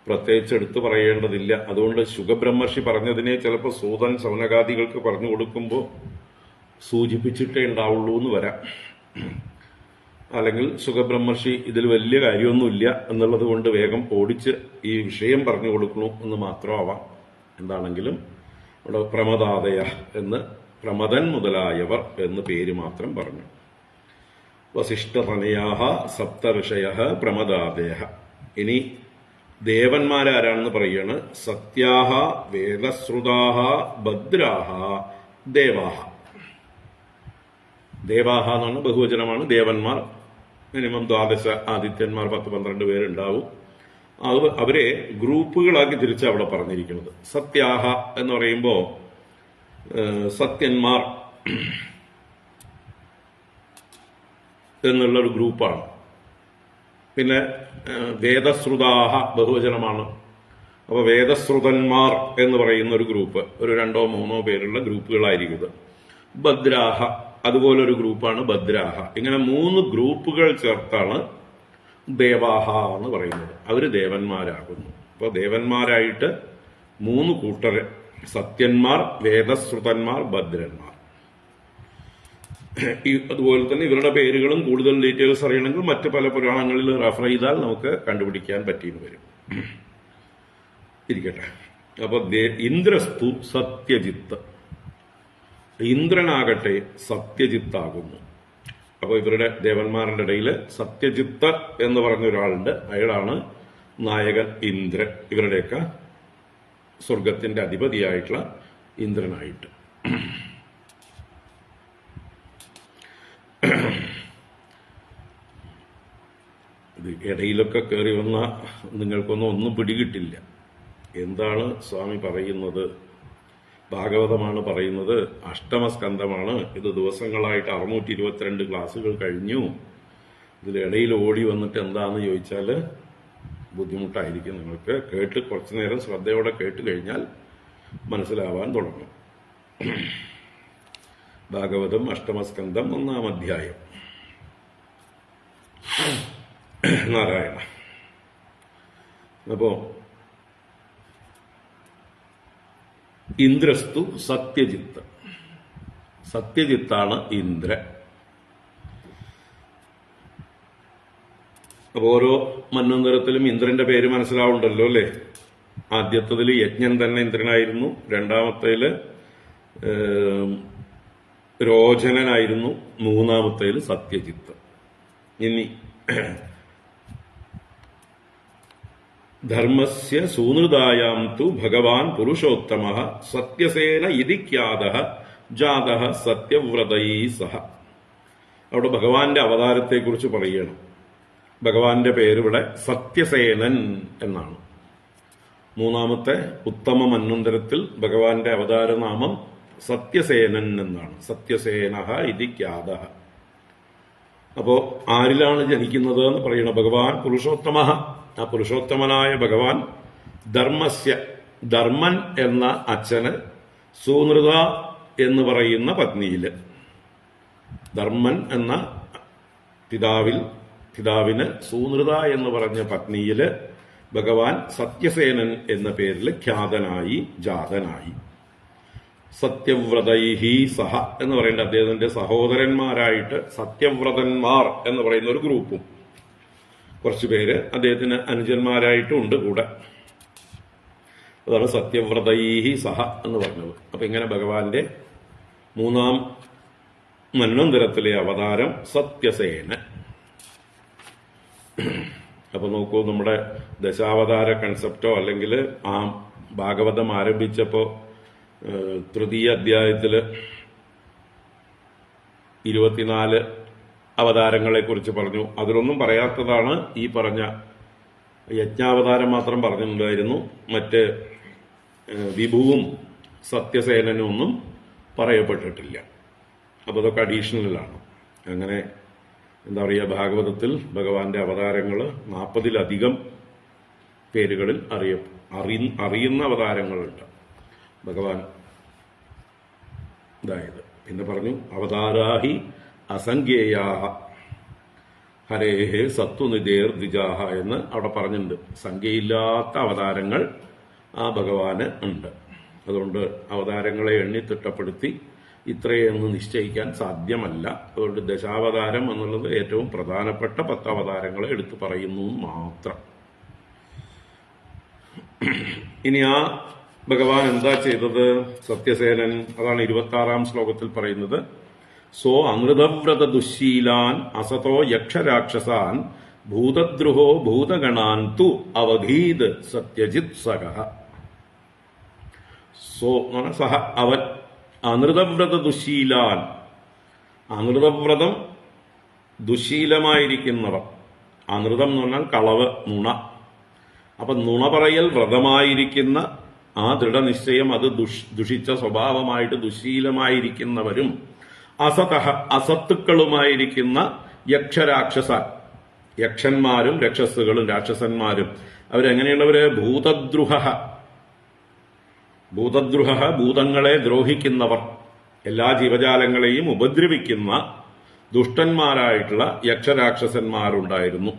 പ്രത്യേകിച്ച് എടുത്തു പറയേണ്ടതില്ല. അതുകൊണ്ട് ശുകബ്രഹ്മർഷി പറഞ്ഞതിനെ ചിലപ്പോൾ സൂതൻ ശൗനകാദികൾക്ക് പറഞ്ഞു കൊടുക്കുമ്പോൾ സൂചിപ്പിച്ചിട്ടേ ഉണ്ടാവുള്ളൂ എന്ന് വരാം. അല്ലെങ്കിൽ ശുകബ്രഹ്മർഷി ഇതിൽ വലിയ കാര്യമൊന്നുമില്ല എന്നുള്ളത് കൊണ്ട് വേഗം ഓടിച്ച് ഈ വിഷയം പറഞ്ഞു കൊടുക്കണു എന്ന് മാത്രമാവാം. എന്താണെങ്കിലും ഇവിടെ പ്രമദാദയ എന്ന്, പ്രമദൻ മുതലായവർ എന്ന് പേര് മാത്രം പറഞ്ഞു. വസിഷ്ഠതനയാഹ സപ്തഋഷയ പ്രമദാദയ. ഇനി ദേവന്മാരാരാണെന്ന് പറയാണ്. സത്യാഹ വേദശ്രുതാഹ ഭദ്രാഹ ദേവാഹ. ദേവാഹ എന്നാണ് ബഹുവചനമാണ്. ദേവന്മാർ മിനിമം 12 ആദിത്യന്മാർ 10-12 പേരുണ്ടാവും. അവരെ ഗ്രൂപ്പുകളാക്കി തിരിച്ച് അവിടെ പറഞ്ഞിരിക്കുന്നത്. സത്യാഹ എന്ന് പറയുമ്പോൾ സത്യന്മാർ എന്നുള്ളൊരു ഗ്രൂപ്പാണ്. പിന്നെ വേദശ്രുതാഹ ബഹുവചനമാണ്. അപ്പൊ വേദശ്രുതന്മാർ എന്ന് പറയുന്ന ഒരു ഗ്രൂപ്പ്, ഒരു 2-3 പേരുള്ള ഗ്രൂപ്പുകളായിരിക്കും ഇത്. ഭദ്രാഹ അതുപോലൊരു ഗ്രൂപ്പാണ് ഭദ്രാഹ. ഇങ്ങനെ 3 ഗ്രൂപ്പുകൾ ചേർത്താണ് ദേവാഹ എന്ന് പറയുന്നത്. അവര് ദേവന്മാരാകുന്നു. അപ്പൊ ദേവന്മാരായിട്ട് 3 കൂട്ടര്, സത്യന്മാർ, വേദശ്രുതന്മാർ, ഭദ്രന്മാർ. അതുപോലെ തന്നെ ഇവരുടെ പേരുകളും കൂടുതൽ ഡീറ്റെയിൽസ് അറിയണമെങ്കിൽ മറ്റു പല പുരാണങ്ങളിൽ റെഫർ ചെയ്താൽ നമുക്ക് കണ്ടുപിടിക്കാൻ പറ്റിയെന്ന് വരും. ഇരിക്കട്ടെ. അപ്പൊ ഇന്ദ്രസ്തു സത്യജിത്ത്, ഇന്ദ്രനാകട്ടെ സത്യജിത്താകുന്നു. അപ്പൊ ഇവരുടെ ദേവന്മാരുടെ ഇടയിൽ സത്യജിത്ത് എന്ന് പറഞ്ഞ ഒരാളുണ്ട്. അയാളാണ് നായകൻ ഇന്ദ്രൻ. ഇവരുടെയൊക്കെ സ്വർഗത്തിന്റെ അധിപതിയായിട്ടുള്ള ഇന്ദ്രനായിട്ട്. ഇത് ഇടയിലൊക്കെ കയറി വന്ന ഒന്നും പിടികിട്ടില്ല. എന്താണ് സ്വാമി പറയുന്നത്? ഭാഗവതമാണ് പറയുന്നത്, അഷ്ടമസ്കന്ധമാണ്. ഇത് ദിവസങ്ങളായിട്ട് 622 ക്ലാസ്സുകൾ കഴിഞ്ഞു. ഇതിലിടയിൽ ഓടി വന്നിട്ട് എന്താന്ന് ചോദിച്ചാൽ ബുദ്ധിമുട്ടായിരിക്കും. നിങ്ങൾക്ക് കേട്ട് കുറച്ചു നേരം ശ്രദ്ധയോടെ കേട്ട് കഴിഞ്ഞാൽ മനസ്സിലാവാൻ തുടങ്ങും. ഭാഗവതം അഷ്ടമസ്കന്ധം 1-ാം അധ്യായം. നാരായണ. അപ്പോ ഇന്ദ്രസ്തു സത്യജിത്ത്. സത്യജിത്താണ് ഇന്ദ്രൻ. അപ്പൊ ഓരോ മന്വന്തരത്തിലും ഇന്ദ്രന്റെ പേര് മനസ്സിലാവുണ്ടല്ലോ അല്ലേ? ആദ്യത്തതിൽ യജ്ഞൻ തന്നെ ഇന്ദ്രനായിരുന്നു, രണ്ടാമത്തേല് രോചനനായിരുന്നു, മൂന്നാമത്തേല് സത്യജിത്ത്. ഇനി ധർമ്മസ്യ സൂനൃതായാം തു ഭഗവാൻ പുരുഷോത്തമഃ സത്യസേന ഇതി ഖ്യാതഃ ജാതഃ സത്യവ്രതൈ സഹ. അവിടെ ഭഗവാന്റെ അവതാരത്തെക്കുറിച്ച് പറയുകയാണ്. ഭഗവാന്റെ പേരിവിടെ സത്യസേനൻ എന്നാണ്. മൂന്നാമത്തെ ഉത്തമ മന്വന്തരത്തിൽ ഭഗവാന്റെ അവതാരനാമം സത്യസേനൻ എന്നാണ്. സത്യസേനഃ ഇതി ഖ്യാതഃ. അപ്പോ ആരിലാണ് ജനിക്കുന്നത് എന്ന് പറയണം? ഭഗവാൻ പുരുഷോത്തമഃ. ആ പുരുഷോത്തമനായ ഭഗവാൻ ധർമ്മസ്യ, ധർമ്മൻ എന്ന അച്ഛന്, സൂനൃത എന്ന് പറയുന്ന പത്നിയില്, ധർമ്മൻ എന്ന പിതാവിന് സൂനൃത എന്ന് പറഞ്ഞ പത്നിയില് ഭഗവാൻ സത്യസേനൻ എന്ന പേരിൽ ഖ്യാതനായി, ജാതനായി. സത്യവ്രതൈഹി സഹ എന്ന് പറയുന്ന അദ്ദേഹത്തിന്റെ സഹോദരന്മാരായിട്ട് സത്യവ്രതന്മാർ എന്ന് പറയുന്ന ഒരു ഗ്രൂപ്പും കുറച്ചുപേര് അദ്ദേഹത്തിന് അനുജന്മാരായിട്ടും ഉണ്ട് കൂടെ. അതാണ് സത്യവ്രതൈഹി സഹ എന്ന് പറഞ്ഞത്. അപ്പൊ ഇങ്ങനെ ഭഗവാന്റെ 3-ാം മന്വന്തരത്തിലെ അവതാരം സത്യസേന. അപ്പൊ നോക്കൂ, നമ്മുടെ ദശാവതാര കൺസെപ്റ്റോ അല്ലെങ്കിൽ ആ ഭാഗവതം ആരംഭിച്ചപ്പോ തൃതീയ അധ്യായത്തില് 24 അവതാരങ്ങളെ കുറിച്ച് പറഞ്ഞു. അതിലൊന്നും പറയാത്തതാണ് ഈ പറഞ്ഞ യജ്ഞാവതാരം മാത്രം പറഞ്ഞിട്ടുണ്ടായിരുന്നു. മറ്റ് വിഭുവും സത്യസേനനും ഒന്നും പറയപ്പെട്ടിട്ടില്ല. അപ്പൊ അതൊക്കെ അഡീഷണലാണ്. അങ്ങനെ എന്താ പറയുക, ഭാഗവതത്തിൽ ഭഗവാന്റെ അവതാരങ്ങൾ 40-ലധികം പേരുകളിൽ അറിയുന്ന അവതാരങ്ങളുണ്ട് ഭഗവാൻ. അതായത് പിന്നെ പറഞ്ഞു അവതാരാഹി അസംഖ്യേയാഹ ഹരേഹേ സത്വനിധേർ ദ്വിജാഹ എന്ന് അവിടെ പറഞ്ഞിട്ടുണ്ട്. സംഖ്യയില്ലാത്ത അവതാരങ്ങൾ ആ ഭഗവാന് ഉണ്ട്. അതുകൊണ്ട് അവതാരങ്ങളെ എണ്ണിത്തിട്ടപ്പെടുത്തി ഇത്രയെന്ന് നിശ്ചയിക്കാൻ സാധ്യമല്ല. അതുകൊണ്ട് ദശാവതാരം എന്നുള്ളത് ഏറ്റവും പ്രധാനപ്പെട്ട 10 അവതാരങ്ങളെ എടുത്തു പറയുന്നു മാത്രം. ഇനി ആ ഭഗവാൻ എന്താ ചെയ്തത്? സത്യസേനൻ, അതാണ് 26-ാം ശ്ലോകത്തിൽ പറയുന്നത്. സോ അമൃതവ്രത ദുശീലാൻ അസതോ യക്ഷരാക്ഷസാൻ ഭൂതദ്രുഹോ ഭൂതഗണാൻ തു അവധീത് സത്യജിത് സഹ. സോ സഹ അവൻ അനൃതവ്രത ദുശീലാൻ, അനൃതവ്രതം ദുശീലമായിരിക്കുന്നവർ. അനൃതം എന്ന് പറഞ്ഞാൽ കളവ്, നുണ. അപ്പൊ നുണ പറയൽ വ്രതമായിരിക്കുന്ന ആ ദൃഢനിശ്ചയം, അത് ദുഷിച്ച സ്വഭാവമായിട്ട് ദുശീലമായിരിക്കുന്നവരും അസതഃ അസത്തുക്കളുമായിരിക്കുന്ന യക്ഷരാക്ഷസ, യക്ഷന്മാരും രക്ഷസുകളും രാക്ഷസന്മാരും. അവരെങ്ങനെയുള്ളവര്? ഭൂതദ്രുഹ, ഭൂതദ്രുഹ ഭൂതങ്ങളെ ദ്രോഹിക്കുന്നവർ, എല്ലാ ജീവജാലങ്ങളെയും ഉപദ്രവിക്കുന്ന ദുഷ്ടന്മാരായിട്ടുള്ള യക്ഷരാക്ഷസന്മാരുണ്ടായിരുന്നു.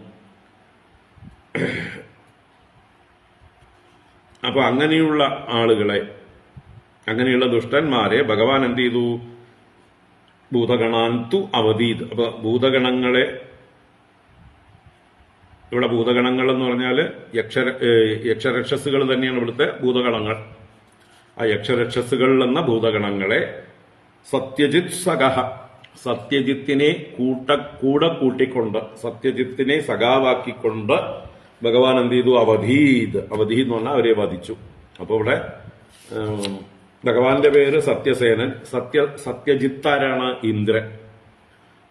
അപ്പൊ അങ്ങനെയുള്ള ആളുകളെ, അങ്ങനെയുള്ള ദുഷ്ടന്മാരെ ഭഗവാൻ എന്ത് ചെയ്തു? ഭൂതഗണാന്തു അവധീത്. അപ്പൊ ഭൂതഗണങ്ങളെ, ഇവിടെ ഭൂതഗണങ്ങൾ എന്ന് പറഞ്ഞാല് യക്ഷരക്ഷസുകൾ തന്നെയാണ് ഇവിടുത്തെ ഭൂതഗണങ്ങൾ. ആ യക്ഷരക്ഷസുകൾ എന്ന ഭൂതഗണങ്ങളെ സത്യജിത് സഖ, സത്യജിത്തിനെ കൂടെ കൂട്ടിക്കൊണ്ട്, സത്യജിത്തിനെ സഖാവാക്കിക്കൊണ്ട് ഭഗവാൻ എന്ത് ചെയ്തു? അവധീത്. അവധി എന്ന് പറഞ്ഞാൽ അവരെ വധിച്ചു. അപ്പൊ ഇവിടെ ഭഗവാന്റെ പേര് സത്യസേനൻ. സത്യജിത്താരാണ്? ഇന്ദ്രൻ.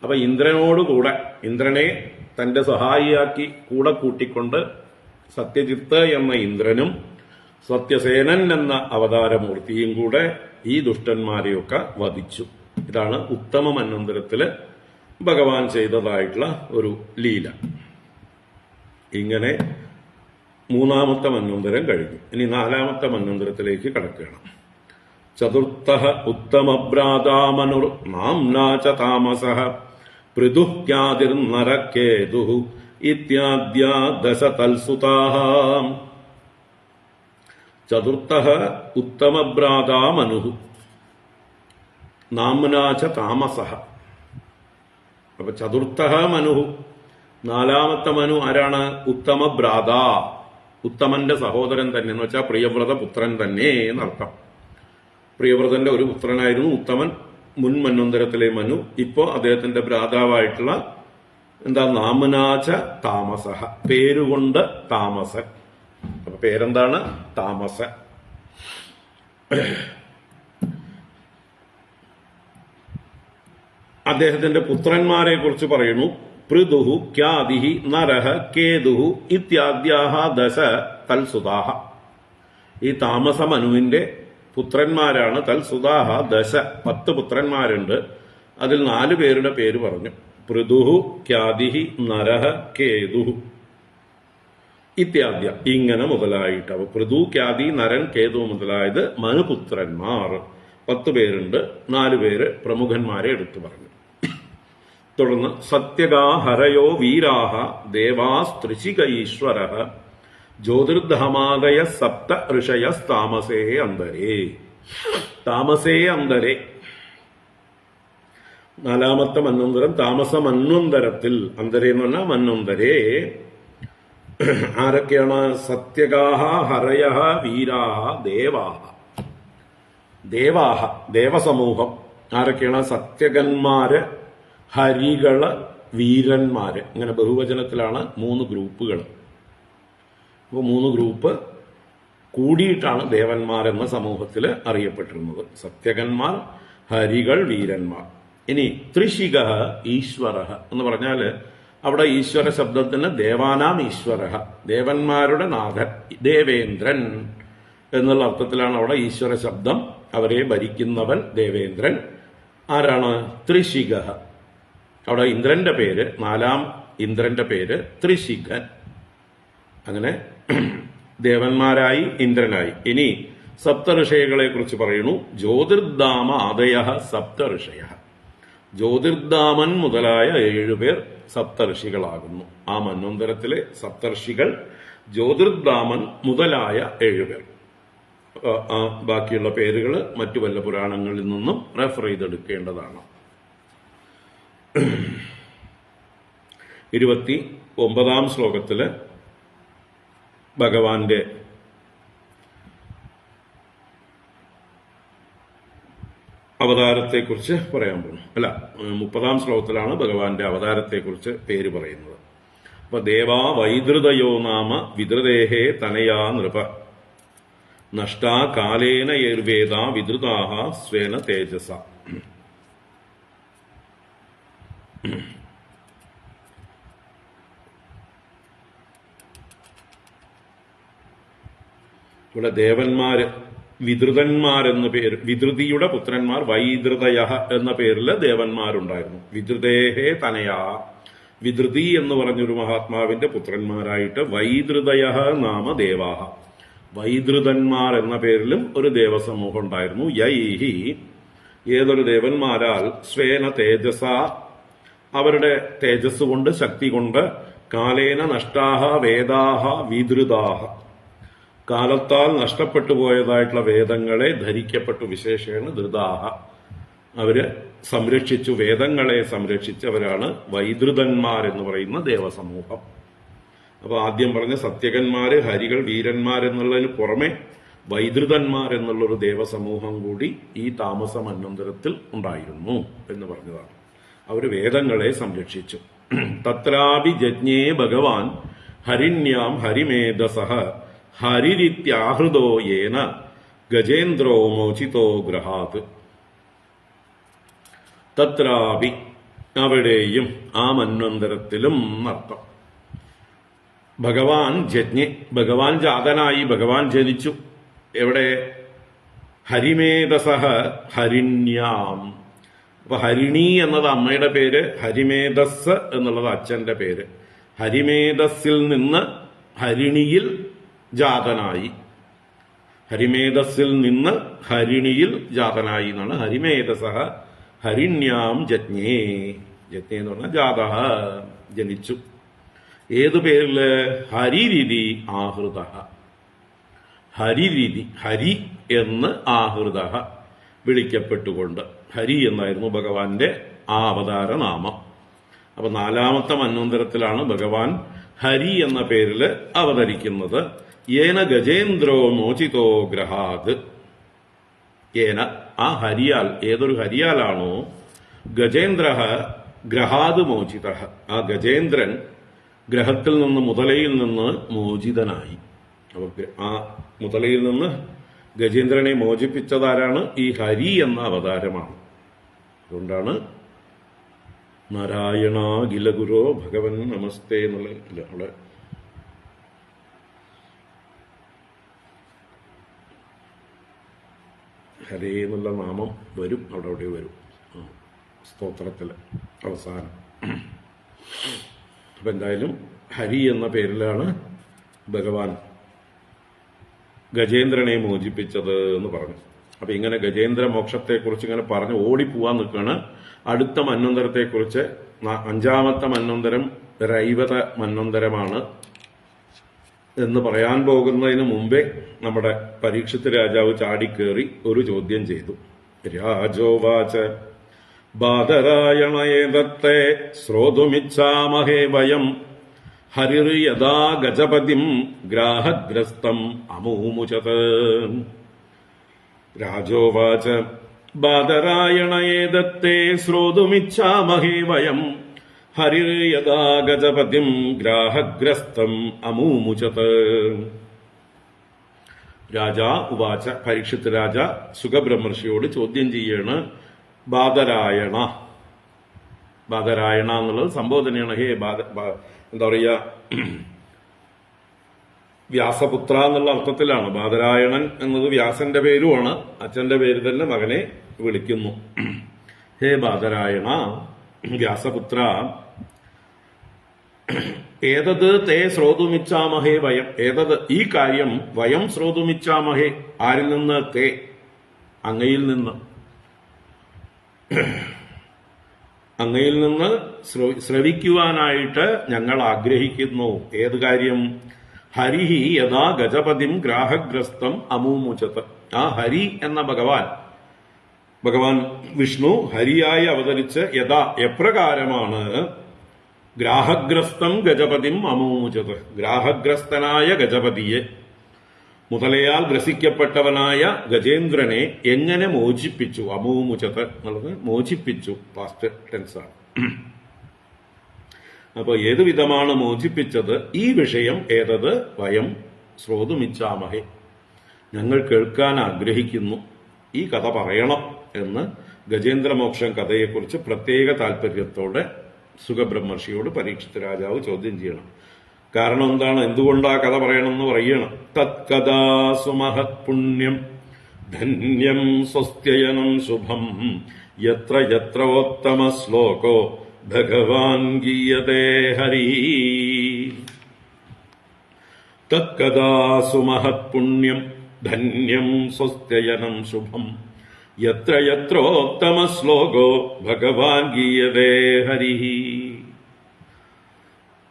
അപ്പൊ ഇന്ദ്രനോടുകൂടെ, ഇന്ദ്രനെ തന്റെ സഹായിയാക്കി കൂടെ കൂട്ടിക്കൊണ്ട് സത്യജിത്ത് എന്ന ഇന്ദ്രനും സത്യസേനൻ എന്ന അവതാരമൂർത്തിയും കൂടെ ഈ ദുഷ്ടന്മാരെയൊക്കെ വധിച്ചു. ഇതാണ് ഉത്തമ മന്വന്തരത്തില് ഭഗവാൻ ചെയ്തതായിട്ടുള്ള ഒരു ലീല. ഇങ്ങനെ മൂന്നാമത്തെ മന്വന്തരം കഴിഞ്ഞു. ഇനി നാലാമത്തെ മന്വന്തരത്തിലേക്ക് കടക്കുകയാണ്. ചതുർത്ഥഃ ഉത്തമഭ്രാതാമനുർ നാംനാ ച താമസഃ പൃഥുഃക്യാതിർനരകേതുഃ ഇത്യാദ്യ ദശ തൽസുതാഃ. ചതുർത്ഥഃ ഉത്തമഭ്രാതാമനുഃ നാംനാ ച താമസഃ. അപ്പൊ ചതുർത്ഥഃ മനുഃ, നാലാമത്തെ മനു ആരാണ്? ഉത്തമഭ്രാത, ഉത്തമന്റെ സഹോദരൻ തന്നെ എന്ന് വെച്ചാൽ പ്രിയവ്രത പുത്രൻ തന്നെ എന്നർത്ഥം. പ്രിയവ്രതന്റെ ഒരു പുത്രനായിരുന്നു ഉത്തമൻ, മുൻ മന്വന്തരത്തിലെ മനു. ഇപ്പോ അദ്ദേഹത്തിന്റെ ഭ്രാതാവായിട്ടുള്ള നാമനാച താമസഃ, പേരുകൊണ്ട് താമസൻ. അപ്പൊ പേരെന്താണ്? താമസൻ. അദ്ദേഹത്തിന്റെ പുത്രന്മാരെ കുറിച്ച് പറയുന്നു. പൃഥുഃ ക്യാദിഃ നരഃ കേതുഃ ഇത്യാദ്യാഃ ദശ തൽസുതാഃ. ഈ താമസ മനുവിന്റെ പുത്രന്മാരാണ് തൽസുതാഃ ദശ, 10 പുത്രന്മാരുണ്ട്. അതിൽ 4 പേരുടെ പേര് പറഞ്ഞു. പൃഥുഃ ക്യാദിഃ നരഃ കേതുഃ ഇത്യാദ്യ, ഇങ്ങനെ മുതലായിട്ട്. അപ്പൊ പൃഥു, ക്യാദി, നരൻ, കേതു മുതലായത് മനുപുത്രന്മാർ 10 പേരുണ്ട്. 4 പേര് പ്രമുഖന്മാരെ എടുത്തു പറഞ്ഞു. തുടർന്ന് സത്യകാ ഹരയോ വീരാഹ ദേവാസ്ത്രിശിക ഈശ്വരഃ ജ്യോതിർധാമാദയ സപ്ത ഋഷയസ്താമസേ അന്തരേ. താമസേ അന്തരേ, നാലാമത്തെ മന്വന്തരം. താമസ മന്വന്തരത്തിൽ, അന്തരേ എന്ന് പറഞ്ഞാൽ മന്വന്തരേ, ആരൊക്കെയാണ്? സത്യകാഹ ഹരയഃ വീരാഹ ദേവാഹ. ദേവാഹ ദേവസമൂഹം ആരൊക്കെയാണ്? സത്യകന്മാര്, ഹരികള്, വീരന്മാര്. ഇങ്ങനെ ബഹുവചനത്തിലാണ് 3 ഗ്രൂപ്പുകൾ. അപ്പോൾ 3 ഗ്രൂപ്പ് കൂടിയിട്ടാണ് ദേവന്മാരെന്ന സമൂഹത്തിൽ അറിയപ്പെട്ടിരുന്നത്. സത്യകന്മാർ, ഹരികൾ, വീരന്മാർ. ഇനി ത്രിശിക ഈശ്വര എന്ന് പറഞ്ഞാല് അവിടെ ഈശ്വര ശബ്ദത്തിന് ദേവാനാം ഈശ്വര, ദേവന്മാരുടെ നാഥൻ, ദേവേന്ദ്രൻ എന്നുള്ള അർത്ഥത്തിലാണ് അവിടെ ഈശ്വര ശബ്ദം. അവരെ ഭരിക്കുന്നവൻ ദേവേന്ദ്രൻ. ആരാണ്? ത്രിശിക. അവിടെ ഇന്ദ്രന്റെ പേര്, 4ാം ഇന്ദ്രന്റെ പേര് ത്രിശിഖൻ. അങ്ങനെ ദേവന്മാരായി, ഇന്ദ്രനായി. ഇനി സപ്തഋഷയകളെ കുറിച്ച് പറയുന്നു. ജ്യോതിർധാമ ആദയ സപ്തഋഷയ. ജ്യോതിർധാമൻ മുതലായ 7 പേർ സപ്തഋഷികളാകുന്നു. ആ മന്വന്തരത്തിലെ സപ്തഋഷികൾ ജ്യോതിർധാമൻ മുതലായ 7 പേർ. ബാക്കിയുള്ള പേരുകൾ മറ്റു വല്ല പുരാണങ്ങളിൽ നിന്നും റെഫർ ചെയ്തെടുക്കേണ്ടതാണ്. 29ാം ശ്ലോകത്തില് ഭഗവാന്റെ അവതാരത്തെക്കുറിച്ച് പറയാൻ പോകുന്നു. അല്ല, 30ാം ശ്ലോകത്തിലാണ് ഭഗവാന്റെ അവതാരത്തെക്കുറിച്ച് പേര് പറയുന്നത്. അപ്പൊ ദേവാ വൈദ്രുതയോ നാമ വിദ്രുതേഹേ തനയാ നൃപ നഷ്ടാ കാലേന യർവേദ വിദ്രുതാഹ സ്വേന തേജസ. ഇവിടെ ദേവന്മാര്, വിദ്രുതന്മാരെന്ന പേര്, വിദ്രുതിയുടെ പുത്രന്മാർ വൈദ്രുതയ എന്ന പേരിൽ ദേവന്മാരുണ്ടായിരുന്നു. വിദ്രുതേഹേ തനയാ, വിദ്രുതി എന്ന് പറഞ്ഞൊരു മഹാത്മാവിന്റെ പുത്രന്മാരായിട്ട് വൈദ്രുതയ നാമ ദേവാഹ, വൈദ്രുതന്മാർ എന്ന പേരിലും ഒരു ദേവസമൂഹം ഉണ്ടായിരുന്നു. യൈഹി, ഏതൊരു ദേവന്മാരാൽ, സ്വേന തേജസ, അവരുടെ തേജസ് കൊണ്ട്, ശക്തി കൊണ്ട്, കാലേന നഷ്ടാഹ വേദാഹ വിദ്രുതാഹ, കാലത്താൽ നഷ്ടപ്പെട്ടു പോയതായിട്ടുള്ള വേദങ്ങളെ ധരിക്കപ്പെട്ടു, വിശേഷേണ ധൃതാഹ, അവര് സംരക്ഷിച്ചു, വേദങ്ങളെ സംരക്ഷിച്ചവരാണ് വൈദ്രുതന്മാരെന്ന് പറയുന്ന ദേവസമൂഹം. അപ്പൊ ആദ്യം പറഞ്ഞ സത്യകന്മാര്, ഹരികൾ, വീരന്മാരെന്നുള്ളതിന് പുറമെ വൈദ്രുതന്മാരെന്നുള്ളൊരു ദേവസമൂഹം കൂടി ഈ താമസ മന്വന്തരത്തിൽ ഉണ്ടായിരുന്നു എന്ന് പറഞ്ഞതാണ്. അവര് വേദങ്ങളെ സംരക്ഷിച്ചു. തത്രാപി ജജ്ഞേ ഭഗവാൻ ഹരിണ്യാം ഹരിമേധസഃ ഹരിരിത്യാഹൃതോ യേന ഗജേന്ദ്രോ മോചിതോ ഗ്രഹാത്. തത്രാപി, അവിടെയും, ആ മന്വന്തരത്തിലും അർത്ഥം. ഭഗവാൻ ജജ്ഞെ, ഭഗവാൻ ജാതനായി, ഭഗവാൻ ജനിച്ചു. എവിടെ? ഹരിമേധസഃ ഹരിണ്യാം, അപ്പൊ ഹരിണി എന്നത് അമ്മയുടെ പേര്, ഹരിമേധസ് എന്നുള്ളത് അച്ഛന്റെ പേര്. ഹരിമേധസ്സിൽ നിന്ന് ഹരിണിയിൽ ജാതനായി, ഹരിമേധസ്സിൽ നിന്ന് ഹരിണിയിൽ ജാതനായി എന്നാണ്. ഹരിമേധസഹ ഹരിണ്യാം ജജ്ഞേ, ജജ്ഞേ എന്ന് പറഞ്ഞാൽ ജാത, ജനിച്ചു. ഏതു പേരില്? ഹരിരിതി ആഹൃത. ഹരിരിതി, ഹരി എന്ന് ആഹൃത വിളിക്കപ്പെട്ടുകൊണ്ട്. ഹരി എന്നായിരുന്നു ഭഗവാന്റെ ആ അവതാര നാമം. അപ്പൊ 4ാമത്തെ മന്വന്തരത്തിലാണ് ഭഗവാൻ ഹരി എന്ന പേരില് അവതരിക്കുന്നത്. യേന ഗജേന്ദ്രോ മോചിതോ ഗ്രഹാത്. യേന, ആ ഹരിയാൽ, ഏതൊരു ഹരിയാലാണോ ഗജേന്ദ്ര ഗ്രഹാത് മോചിത, ആ ഗജേന്ദ്രൻ ഗ്രഹത്തിൽ നിന്ന്, മുതലയിൽ നിന്ന് മോചിതനായി. അപ്പൊ ആ മുതലയിൽ നിന്ന് ഗജേന്ദ്രനെ മോചിപ്പിച്ചതാരാണ്? ഈ ഹരി എന്ന അവതാരമാണ്. അതുകൊണ്ടാണ് നാരായണ അഖില ഗുരോ ഭഗവൻ നമസ്തേ എന്നുള്ള അവിടെ ഹരേ എന്നുള്ള നാമം വരും, അവിടെ വരും സ്തോത്രത്തില് അവസാനം. അപ്പൊ എന്തായാലും ഹരി എന്ന പേരിലാണ് ഭഗവാൻ ഗജേന്ദ്രനെ മോചിപ്പിച്ചത് എന്ന് പറഞ്ഞു. അപ്പൊ ഇങ്ങനെ ഗജേന്ദ്ര മോക്ഷത്തെക്കുറിച്ച് ഇങ്ങനെ പറഞ്ഞ് ഓടിപ്പോവാൻ നിൽക്കുകയാണ്. അടുത്ത മന്വന്തരത്തെക്കുറിച്ച് 5ാമത്തെ മന്വന്തരം രൈവത മന്വന്തരമാണ് എന്ന് പറയാൻ പോകുന്നതിന് മുമ്പേ നമ്മുടെ പരീക്ഷിത് രാജാവ് ചാടിക്കേറി ഒരു ചോദ്യം ചെയ്തു. രാജോവാച ബാദരായണയേതത്തെ ശ്രോതുമിച്ഛാമഹേ വയം ഹരിർ യഥാ ഗജപതിം ഗ്രാഹഗ്രസ്തം അമൂമുചത്. രാജോവാച ബാദരായണയേതത്തെ ശ്രോതുമിച്ഛാമഹേ വയം ഹരിർ യഥാ ഗജപതിം ഗ്രാഹഗ്രസ്തം അമൂമുചത്. രാജാ ഉവാച, പരീക്ഷിത് രാജ സുഖബ്രഹ്മർഷിയോട് ചോദ്യം ചെയ്യാണ്. ബാദരായണ, ബാദരായണ എന്നുള്ളത് സംബോധനയാണ്. ഹേ എന്താ പറയുക, വ്യാസപുത്ര എന്നുള്ള അർത്ഥത്തിലാണ്. ബാദരായണൻ എന്നത് വ്യാസന്റെ പേരുമാണ്. അച്ഛന്റെ പേര് തന്നെ മകനെ വിളിക്കുന്നു. ഹേ ബാദരായണ, വ്യാസപുത്ര, ഏതത് തേ ശ്രോതുമിച്ഛാമഹേ വയം, ഏതത് ഈ കാര്യം, വയം ശ്രോതുമിച്ഛാമഹേ, ആരിൽ നിന്ന്? തേ, അങ്ങയിൽ നിന്ന്, അങ്ങയിൽ നിന്ന് ശ്രവിക്കുവാനായിട്ട് ഞങ്ങൾ ആഗ്രഹിക്കുന്നു. ഏത് കാര്യം? ഹരിഹി യഥാ ഗജപതിം ഗ്രാഹഗ്രസ്തം അമൂമുചത്. ആ ഹരി എന്ന ഭഗവാൻ വിഷ്ണു ഹരിയായി അവതരിച്ച് യഥാ എപ്രകാരമാണ് ഗ്രാഹഗ്രസ്തം ഗജപതിം അമൂമുചത്, ഗ്രാഹഗ്രസ്തനായ ഗജപതിയെ, മുതലയാൽ ഗ്രസിക്കപ്പെട്ടവനായ ഗജേന്ദ്രനെ എങ്ങനെ മോചിപ്പിച്ചു? അമൂമുചത് എന്നുള്ളത് മോചിപ്പിച്ചു, പാസ്റ്റ് ടെൻസ് ആണ്. അപ്പൊ ഏതു വിധമാണ് മോചിപ്പിച്ചത്? ഈ വിഷയം ഏതത്? വയം ശ്രോതുമിച്ഛാമഹേ, ഞങ്ങൾ കേൾക്കാൻ ആഗ്രഹിക്കുന്നു, ഈ കഥ പറയണം എന്ന് ഗജേന്ദ്രമോക്ഷം കഥയെക്കുറിച്ച് പ്രത്യേക താല്പര്യത്തോടെ സുഖബ്രഹ്മർഷിയോട് പരീക്ഷിത് രാജാവ് ചോദ്യം ചെയ്യണം. കാരണം എന്താണ്? എന്തുകൊണ്ട് ആ കഥ പറയണമെന്ന് പറയണം. തത്കഥാ സുമഹത് പുണ്യം ധന്യം സ്വസ്ത്യയനം ശുഭം യത്ര യത്രോത്തമ ശ്ലോകോ ഭഗവാൻ ഗീയതേ ഹരി. തത്കഥാ സുമഹത് പുണ്യം ധന്യം സ്വസ്ത്യയനം ശുഭം യത്ര യത്രോത്തമ ശ്ലോകോ ഭഗവാൻ ഗീയതേ ഹരി.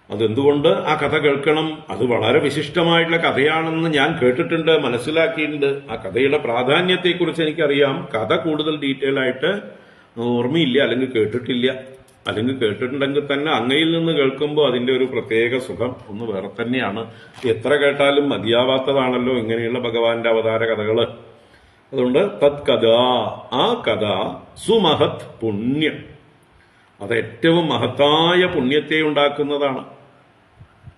അതെന്തുകൊണ്ട് ആ കഥ കേൾക്കണം? അത് വളരെ വിശിഷ്ടമായിട്ടുള്ള കഥയാണെന്ന് ഞാൻ കേട്ടിട്ടുണ്ട്, മനസ്സിലാക്കിയിട്ടുണ്ട്. ആ കഥയുടെ പ്രാധാന്യത്തെക്കുറിച്ച് എനിക്കറിയാം. കഥ കൂടുതൽ ഡീറ്റെയിൽ ആയിട്ട് ഓർമ്മയില്ല, അല്ലെങ്കിൽ കേട്ടിട്ടില്ല. അല്ലെങ്കിൽ കേട്ടിട്ടുണ്ടെങ്കിൽ തന്നെ അങ്ങയിൽ നിന്ന് കേൾക്കുമ്പോൾ അതിന്റെ ഒരു പ്രത്യേക സുഖം ഒന്ന് വേറെ തന്നെയാണ്. എത്ര കേട്ടാലും മതിയാവാത്തതാണല്ലോ ഇങ്ങനെയുള്ള ഭഗവാന്റെ അവതാര കഥകള്. അതുകൊണ്ട് തത്കഥ, ആ കഥ സുമഹത് പുണ്യം, അത് ഏറ്റവും മഹത്തായ പുണ്യത്തെ ഉണ്ടാക്കുന്നതാണ്.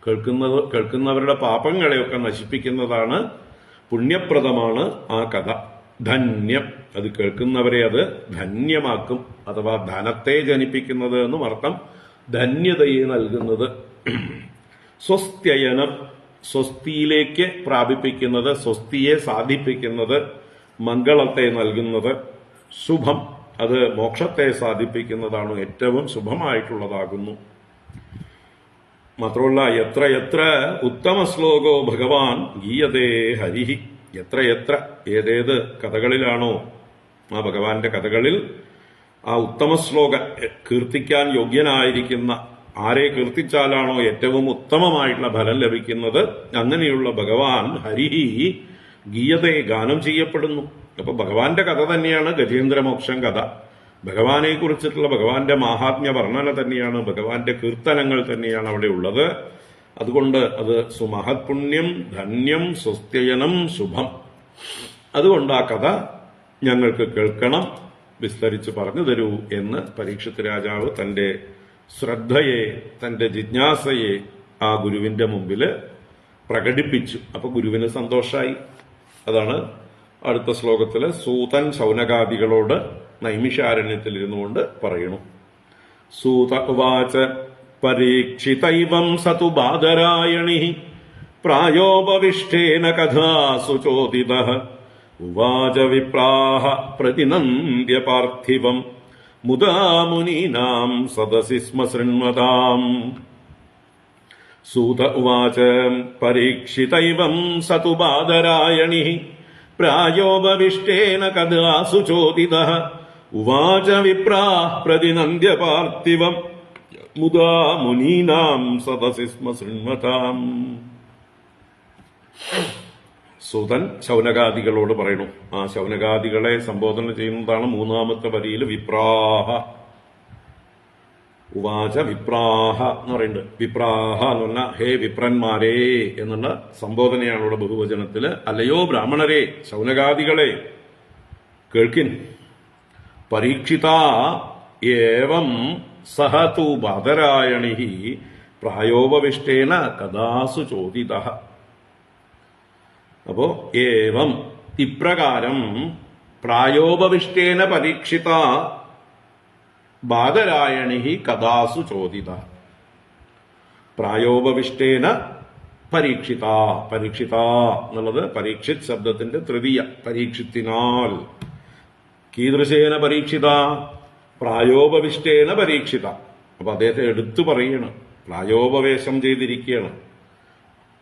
കേൾക്കുന്നവരുടെ പാപങ്ങളെയൊക്കെ നശിപ്പിക്കുന്നതാണ്, പുണ്യപ്രദമാണ് ആ കഥ. ധന്യം, അത് കേൾക്കുന്നവരെ അത് ധന്യമാക്കും, അഥവാ ധനത്തെ ജനിപ്പിക്കുന്നത് എന്നും അർത്ഥം, ധന്യതയെ നൽകുന്നത്. സ്വസ്ത്യയനം, സ്വസ്തിയിലേക്ക് പ്രാപിപ്പിക്കുന്നത്, സ്വസ്തിയെ സാധിപ്പിക്കുന്നത്, മംഗളത്തെ നൽകുന്നത്. ശുഭം, അത് മോക്ഷത്തെ സാധിപ്പിക്കുന്നതാണ്, ഏറ്റവും ശുഭമായിട്ടുള്ളതാകുന്നു. മാത്രമല്ല എത്ര ഉത്തമ ശ്ലോകോ ഭഗവാൻ ഗീയതേ ഹരിഹി, എത്ര ഏതേത് കഥകളിലാണോ ആ ഭഗവാന്റെ കഥകളിൽ ആ ഉത്തമ ശ്ലോകം കീർത്തിക്കാൻ യോഗ്യനായിരിക്കുന്ന, ആരെ കീർത്തിച്ചാലാണോ ഏറ്റവും ഉത്തമമായിട്ടുള്ള ഫലം ലഭിക്കുന്നത്, അങ്ങനെയുള്ള ഭഗവാൻ ഹരിഹി ഗീയതേ ഗാനം ചെയ്യപ്പെടുന്നു. അപ്പൊ ഭഗവാന്റെ കഥ തന്നെയാണ് ഗജേന്ദ്രമോക്ഷം കഥ. ഭഗവാനെ കുറിച്ചിട്ടുള്ള ഭഗവാന്റെ മാഹാത്മ്യ വർണ്ണന തന്നെയാണ്, ഭഗവാന്റെ കീർത്തനങ്ങൾ തന്നെയാണ് അവിടെ ഉള്ളത്. അതുകൊണ്ട് അത് സുമഹത്പുണ്യം ധന്യം സ്വസ്ത്യയനം ശുഭം. അതുകൊണ്ട് ആ കഥ ഞങ്ങൾക്ക് കേൾക്കണം, വിസ്തരിച്ച് പറഞ്ഞു തരൂ എന്ന് പരീക്ഷിത് രാജാവ് തന്റെ ശ്രദ്ധയെ, തന്റെ ജിജ്ഞാസയെ ആ ഗുരുവിന്റെ മുമ്പില് പ്രകടിപ്പിച്ചു. അപ്പൊ ഗുരുവിന് സന്തോഷായി. അതാണ് അടുത്ത ശ്ലോകത്തില് സൂതൻ ശൗനകാദികളോട് നൈമിഷാരണ്യത്തിലിരുന്നുകൊണ്ട് പറയണു. സൂത ഉവാച പരീക്ഷിതൈവം സതു ബാദരായണി പ്രായോപവിഷ്ടേന കഥാസു ചോദിതഃ ഉവാച വിപ്രാഹ പ്രതിനന്ദ്യ പാർത്ഥിവം മുദാ മുനീനാം സദസി സ്മ ശൃണ്വതാം. സൂത ഉവാച പരീക്ഷിതൈവം സതു ബാദരായണി പ്രായോപവിഷ്ടേന കഥാസു ചോദിതഃ ഉവാച വിപ്രാഹ പ്രതിനന്ദ്യ പാർത്ഥിവം മുദാ മുനീനാം സദസി സ്മ ശൃണ്വതാം. സൂതൻ ശൗനകാദികളോട് പറയണു. ആ ശൗനകാദികളെ സംബോധന ചെയ്യുന്നതാണ് മൂന്നാമത്തെ വരിയിൽ വിപ്രാഹ. ഉവാച വിപ്രാഹ എന്ന് പറയുന്നുണ്ട്. വിപ്രാഹ എന്ന് പറഞ്ഞാൽ ഹേ വിപ്രന്മാരേ എന്നുള്ള സംബോധനയാണ് ഇവിടെ ബഹുവചനത്തില്. അല്ലയോ ബ്രാഹ്മണരെ, ശൗനകാദികളെ കേൾക്കിൻ. പരീക്ഷിത ഏവം സഹ തു ബാദരായണി പ്രായോപവിഷ്ടേന കഥാസു ചോദിതഃ. അപ്പോ ഏവം ഇപ്രകാരം പ്രായോപവിഷ്ടേന പരീക്ഷിത ബാദരായണി കഥാസു ചോദിത. പ്രായോപവിഷ്ടേന പരീക്ഷിത. പരീക്ഷിത എന്നുള്ളത് പരീക്ഷിത് ശബ്ദത്തിന്റെ തൃതീയ. പരീക്ഷിത്തിനാൽ. കീദൃശേന പരീക്ഷിത? പ്രായോപവിഷ്ടേന പരീക്ഷിത. അപ്പൊ അദ്ദേഹത്തെ എടുത്തു പറയണം. പ്രായോപവേശം ചെയ്തിരിക്കുകയാണ്.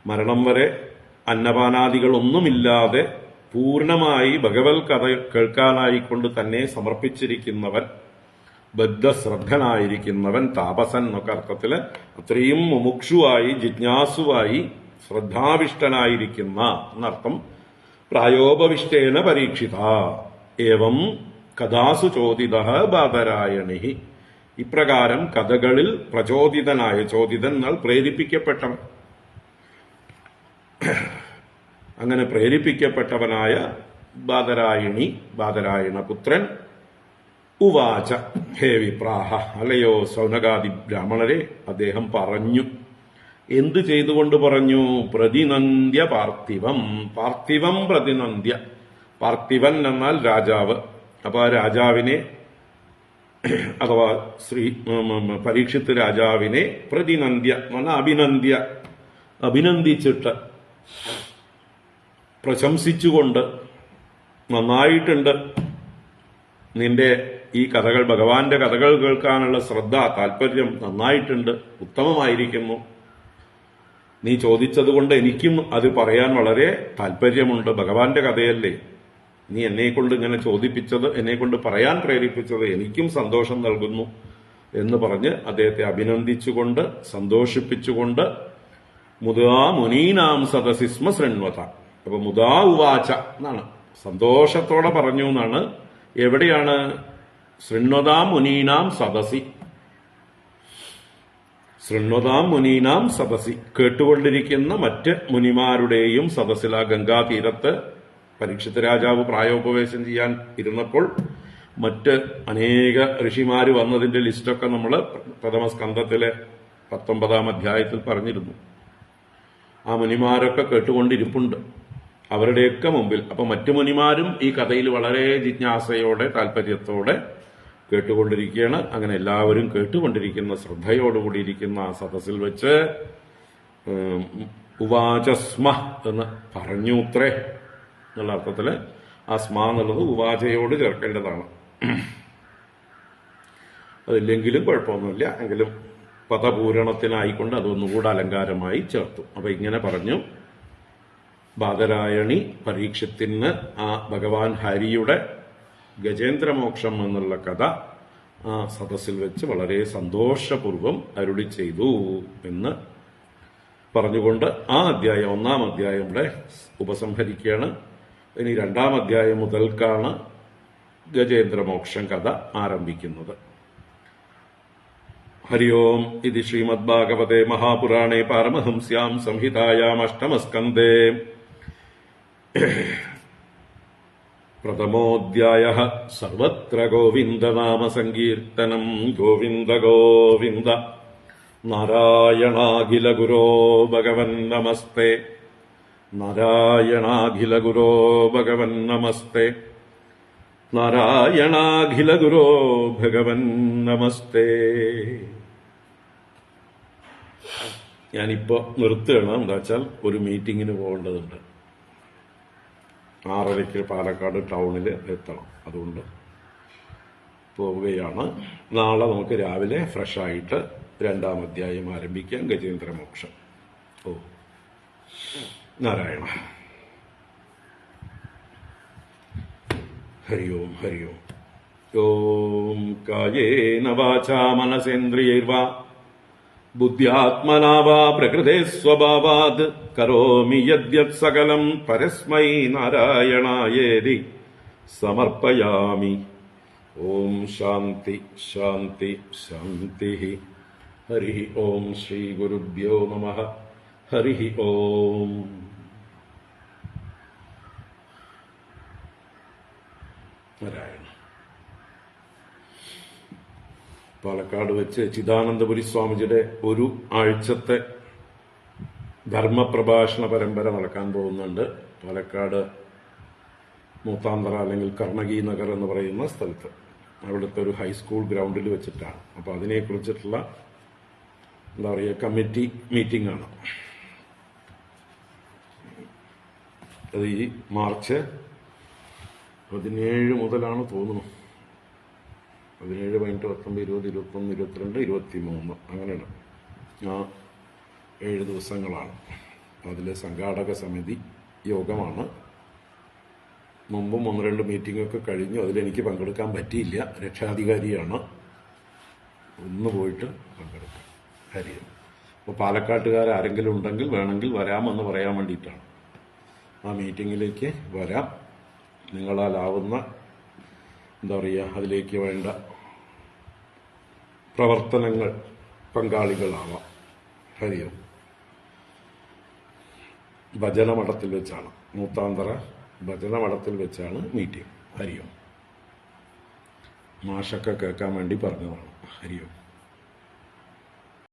മരണം വരെ അന്നപാനാദികളൊന്നുമില്ലാതെ പൂർണ്ണമായി ഭഗവത് കഥ കേൾക്കാനായിക്കൊണ്ട് തന്നെ സമർപ്പിച്ചിരിക്കുന്നവൻ, ബദ്ധശ്രദ്ധനായിരിക്കുന്നവൻ, താപസൻ എന്നൊക്കെ അർത്ഥത്തില് അത്രയും മുമുക്ഷുവായി ജിജ്ഞാസുവായി ശ്രദ്ധാവിഷ്ടനായിരിക്കുന്ന എന്നർത്ഥം. പ്രായോപവിഷ്ടേന പരീക്ഷിത ഏവം കഥാസു ചോദിതഃ ബാദരായണി. ഇപ്രകാരം കഥകളിൽ പ്രചോദിതനായ, ചോദിതൻ എന്നാൽ പ്രേരിപ്പിക്കപ്പെട്ടവൻ, അങ്ങനെ പ്രേരിപ്പിക്കപ്പെട്ടവനായ ബാദരായണി, ബാദരായണ പുത്രൻ ഉവാച ഹേ വിപ്രാഹ, അല്ലയോ സൗനകാദി ബ്രാഹ്മണരെ, അദ്ദേഹം പറഞ്ഞു. എന്തു ചെയ്തുകൊണ്ട് പറഞ്ഞു? പ്രതിനന്ദ്യ പാർത്ഥിവം. പാർത്ഥിവം പ്രതിനന്ദ്യ. പാർത്ഥിവൻ എന്നാൽ രാജാവ്. അപ്പൊ ആ രാജാവിനെ, അഥവാ ശ്രീ പരീക്ഷിത്ത് രാജാവിനെ പ്രതിനന്ദ്യ എന്ന് പറഞ്ഞാൽ അഭിനന്ദ്യ, അഭിനന്ദിച്ചിട്ട് പ്രശംസിച്ചുകൊണ്ട്, നന്നായിട്ടുണ്ട് നിന്റെ ഈ കഥകൾ, ഭഗവാന്റെ കഥകൾ കേൾക്കാനുള്ള ശ്രദ്ധ, താല്പര്യം നന്നായിട്ടുണ്ട്, ഉത്തമമായിരിക്കുന്നു. നീ ചോദിച്ചതുകൊണ്ട് എനിക്കും അത് പറയാൻ വളരെ താല്പര്യമുണ്ട്. ഭഗവാന്റെ കഥയല്ലേ, നീ എന്നെക്കൊണ്ട് ഇങ്ങനെ ചോദിപ്പിച്ചത്, എന്നെക്കൊണ്ട് പറയാൻ പ്രേരിപ്പിച്ചത് എനിക്കും സന്തോഷം നൽകുന്നു എന്ന് പറഞ്ഞ് അദ്ദേഹത്തെ അഭിനന്ദിച്ചുകൊണ്ട് സന്തോഷിപ്പിച്ചുകൊണ്ട് മുദാ മുനീനാം സദസി സ്മ ശൃണ്വത. അപ്പൊ മുദാ ഉവാച എന്നാണ്, സന്തോഷത്തോടെ പറഞ്ഞു എന്നാണ്. എവിടെയാണ്? ശൃണ്വതാം മുനീനാം സദസി. ശൃണ്വതാം മുനീനാം സദസി, കേട്ടുകൊണ്ടിരിക്കുന്ന മറ്റ് മുനിമാരുടെയും സദസ്സിൽ. ആ ഗംഗാതീരത്ത് പരീക്ഷിത് രാജാവ് പ്രായോപവേശം ചെയ്യാൻ ഇരുന്നപ്പോൾ മറ്റ് അനേക ഋഷിമാര് വന്നതിന്റെ ലിസ്റ്റൊക്കെ നമ്മൾ പ്രഥമ സ്കന്ധത്തിലെ 19-ാം അധ്യായത്തിൽ പറഞ്ഞിരുന്നു. ആ മുനിമാരൊക്കെ കേട്ടുകൊണ്ടിരിപ്പുണ്ട് അവരുടെയൊക്കെ മുമ്പിൽ. അപ്പൊ മറ്റു മുനിമാരും ഈ കഥയിൽ വളരെ ജിജ്ഞാസയോടെ, താല്പര്യത്തോടെ കേട്ടുകൊണ്ടിരിക്കുകയാണ്. അങ്ങനെ എല്ലാവരും കേട്ടുകൊണ്ടിരിക്കുന്ന, ശ്രദ്ധയോടുകൂടിയിരിക്കുന്ന ആ സദസ്സിൽ വെച്ച് ഉവാചസ്മ എന്ന് പറഞ്ഞൂത്രേ എന്നുള്ള അർത്ഥത്തില് ആ സ്മ എന്നുള്ളത് ഉവാചയോട് ചേർക്കേണ്ടതാണ്. അതില്ലെങ്കിലും കുഴപ്പമൊന്നുമില്ല. എങ്കിലും പദപൂരണത്തിനായിക്കൊണ്ട് അതൊന്നുകൂടെ അലങ്കാരമായി ചേർത്തു. അപ്പൊ ഇങ്ങനെ പറഞ്ഞു. ബാദരായണി പരീക്ഷത്തിന് ആ ഭഗവാൻ ഹരിയുടെ ഗജേന്ദ്രമോക്ഷം എന്നുള്ള കഥ ആ സദസ്സിൽ വെച്ച് വളരെ സന്തോഷപൂർവം അരുളി ചെയ്തു എന്ന് പറഞ്ഞുകൊണ്ട് ആ അധ്യായം, 1-ാം അധ്യായം ഇവിടെ ഉപസംഹരിക്കുകയാണ്. ഇനി 2-ാം അധ്യായം മുതൽക്കാണ് ഗജേന്ദ്രമോക്ഷം കഥ ആരംഭിക്കുന്നത്. ഹരി ഓം. ഇത് ശ്രീമദ്ഭാഗവതേ മഹാപുരാണേ പാരമഹംസ്യാം സംഹിതായാം അഷ്ടമസ്കന്ധേ പ്രഥമോऽധ്യായഃ. സർവത്ര ഗോവിന്ദനാമസങ്കീർത്തനം. ഗോവിന്ദ ഗോവിന്ദ. നാരായണാഖില ഗുരോ ഭഗവൻ നമസ്തേ. നാരായണാഖില ഗുരോ ഭഗവൻ നമസ്തേ. നാരായണാഖില ഗുരോ ഭഗവൻ നമസ്തേ. ഞാനിപ്പോ നിർത്തുകയാണ്. എന്താ വെച്ചാൽ ഒരു മീറ്റിങ്ങിന് പോകേണ്ടതുണ്ട്. 6:30 പാലക്കാട് ടൗണിൽ എത്തണം. അതുകൊണ്ട് പോവുകയാണ്. നാളെ നമുക്ക് രാവിലെ ഫ്രഷായിട്ട് 2-ാം അധ്യായം ആരംഭിക്കാം. ഗജേന്ദ്രമോക്ഷം. ഓ നാരായണ. ഹരി ഓം. ഹരി ഓം. ഓം കായേന വാചാ മനസേന്ദ്രിയൈർവാ ബുദ്ധ്യാത്മനാ വാ പ്രകൃതേ സ്വഭാവാത് കരോമി യദ്യത് സകലം പരസ്മൈ നാരായണായേതി സമർപ്പയാമി. ഓം ശാന്തി ശാന്തി ശാന്തി. ഹരി ഓം. ശ്രീ ഗുരുഭ്യോ നമഃ. ഹരി ഓം. നാരായണ. പാലക്കാട് വെച്ച് ചിദാനന്ദപുരി സ്വാമിജിയുടെ ഒരു ആഴ്ചത്തെ ധർമ്മപ്രഭാഷണ പരമ്പര നടക്കാൻ പോകുന്നുണ്ട്. പാലക്കാട് മൂത്താന്തറ അല്ലെങ്കിൽ കർണകി നഗർ എന്ന് പറയുന്ന സ്ഥലത്ത്, അവിടുത്തെ ഒരു ഹൈസ്കൂൾ ഗ്രൗണ്ടിൽ വെച്ചിട്ടാണ്. അപ്പൊ അതിനെക്കുറിച്ചിട്ടുള്ള എന്താ പറയുക, കമ്മിറ്റി മീറ്റിംഗ് ആണ്. അത് ഈ മാർച്ച് 17 മുതലാണ് തോന്നുന്നു. 17, 18, 19, 20, 21, 22, 23 അങ്ങനെയാണ്. ആ 7 ദിവസങ്ങളാണ്. അതിൽ സംഘാടക സമിതി യോഗമാണ്. മുമ്പും 1-2 മീറ്റിംഗൊക്കെ കഴിഞ്ഞു. അതിലെനിക്ക് പങ്കെടുക്കാൻ പറ്റിയില്ല. രക്ഷാധികാരിയാണ്. ഒന്ന് പോയിട്ട് പങ്കെടുക്കാം. ഹരിയം. അപ്പോൾ പാലക്കാട്ടുകാർ ആരെങ്കിലും ഉണ്ടെങ്കിൽ വേണമെങ്കിൽ വരാമെന്ന് പറയാൻ വേണ്ടിയിട്ടാണ്. ആ മീറ്റിങ്ങിലേക്ക് വരാം. നിങ്ങളാലാവുന്ന എന്താ പറയുക, അതിലേക്ക് വേണ്ട പ്രവർത്തനങ്ങൾ പങ്കാളികളാവാം. ഹരിയം. ഭജനമഠത്തിൽ വെച്ചാണ്, മൂത്താന്തറ ഭജനമഠത്തിൽ വെച്ചാണ് മീറ്റിംഗ്. ഹരിയം. മാഷൊക്കെ കേൾക്കാൻ വേണ്ടി പറഞ്ഞതാണ്. ഹരിയം.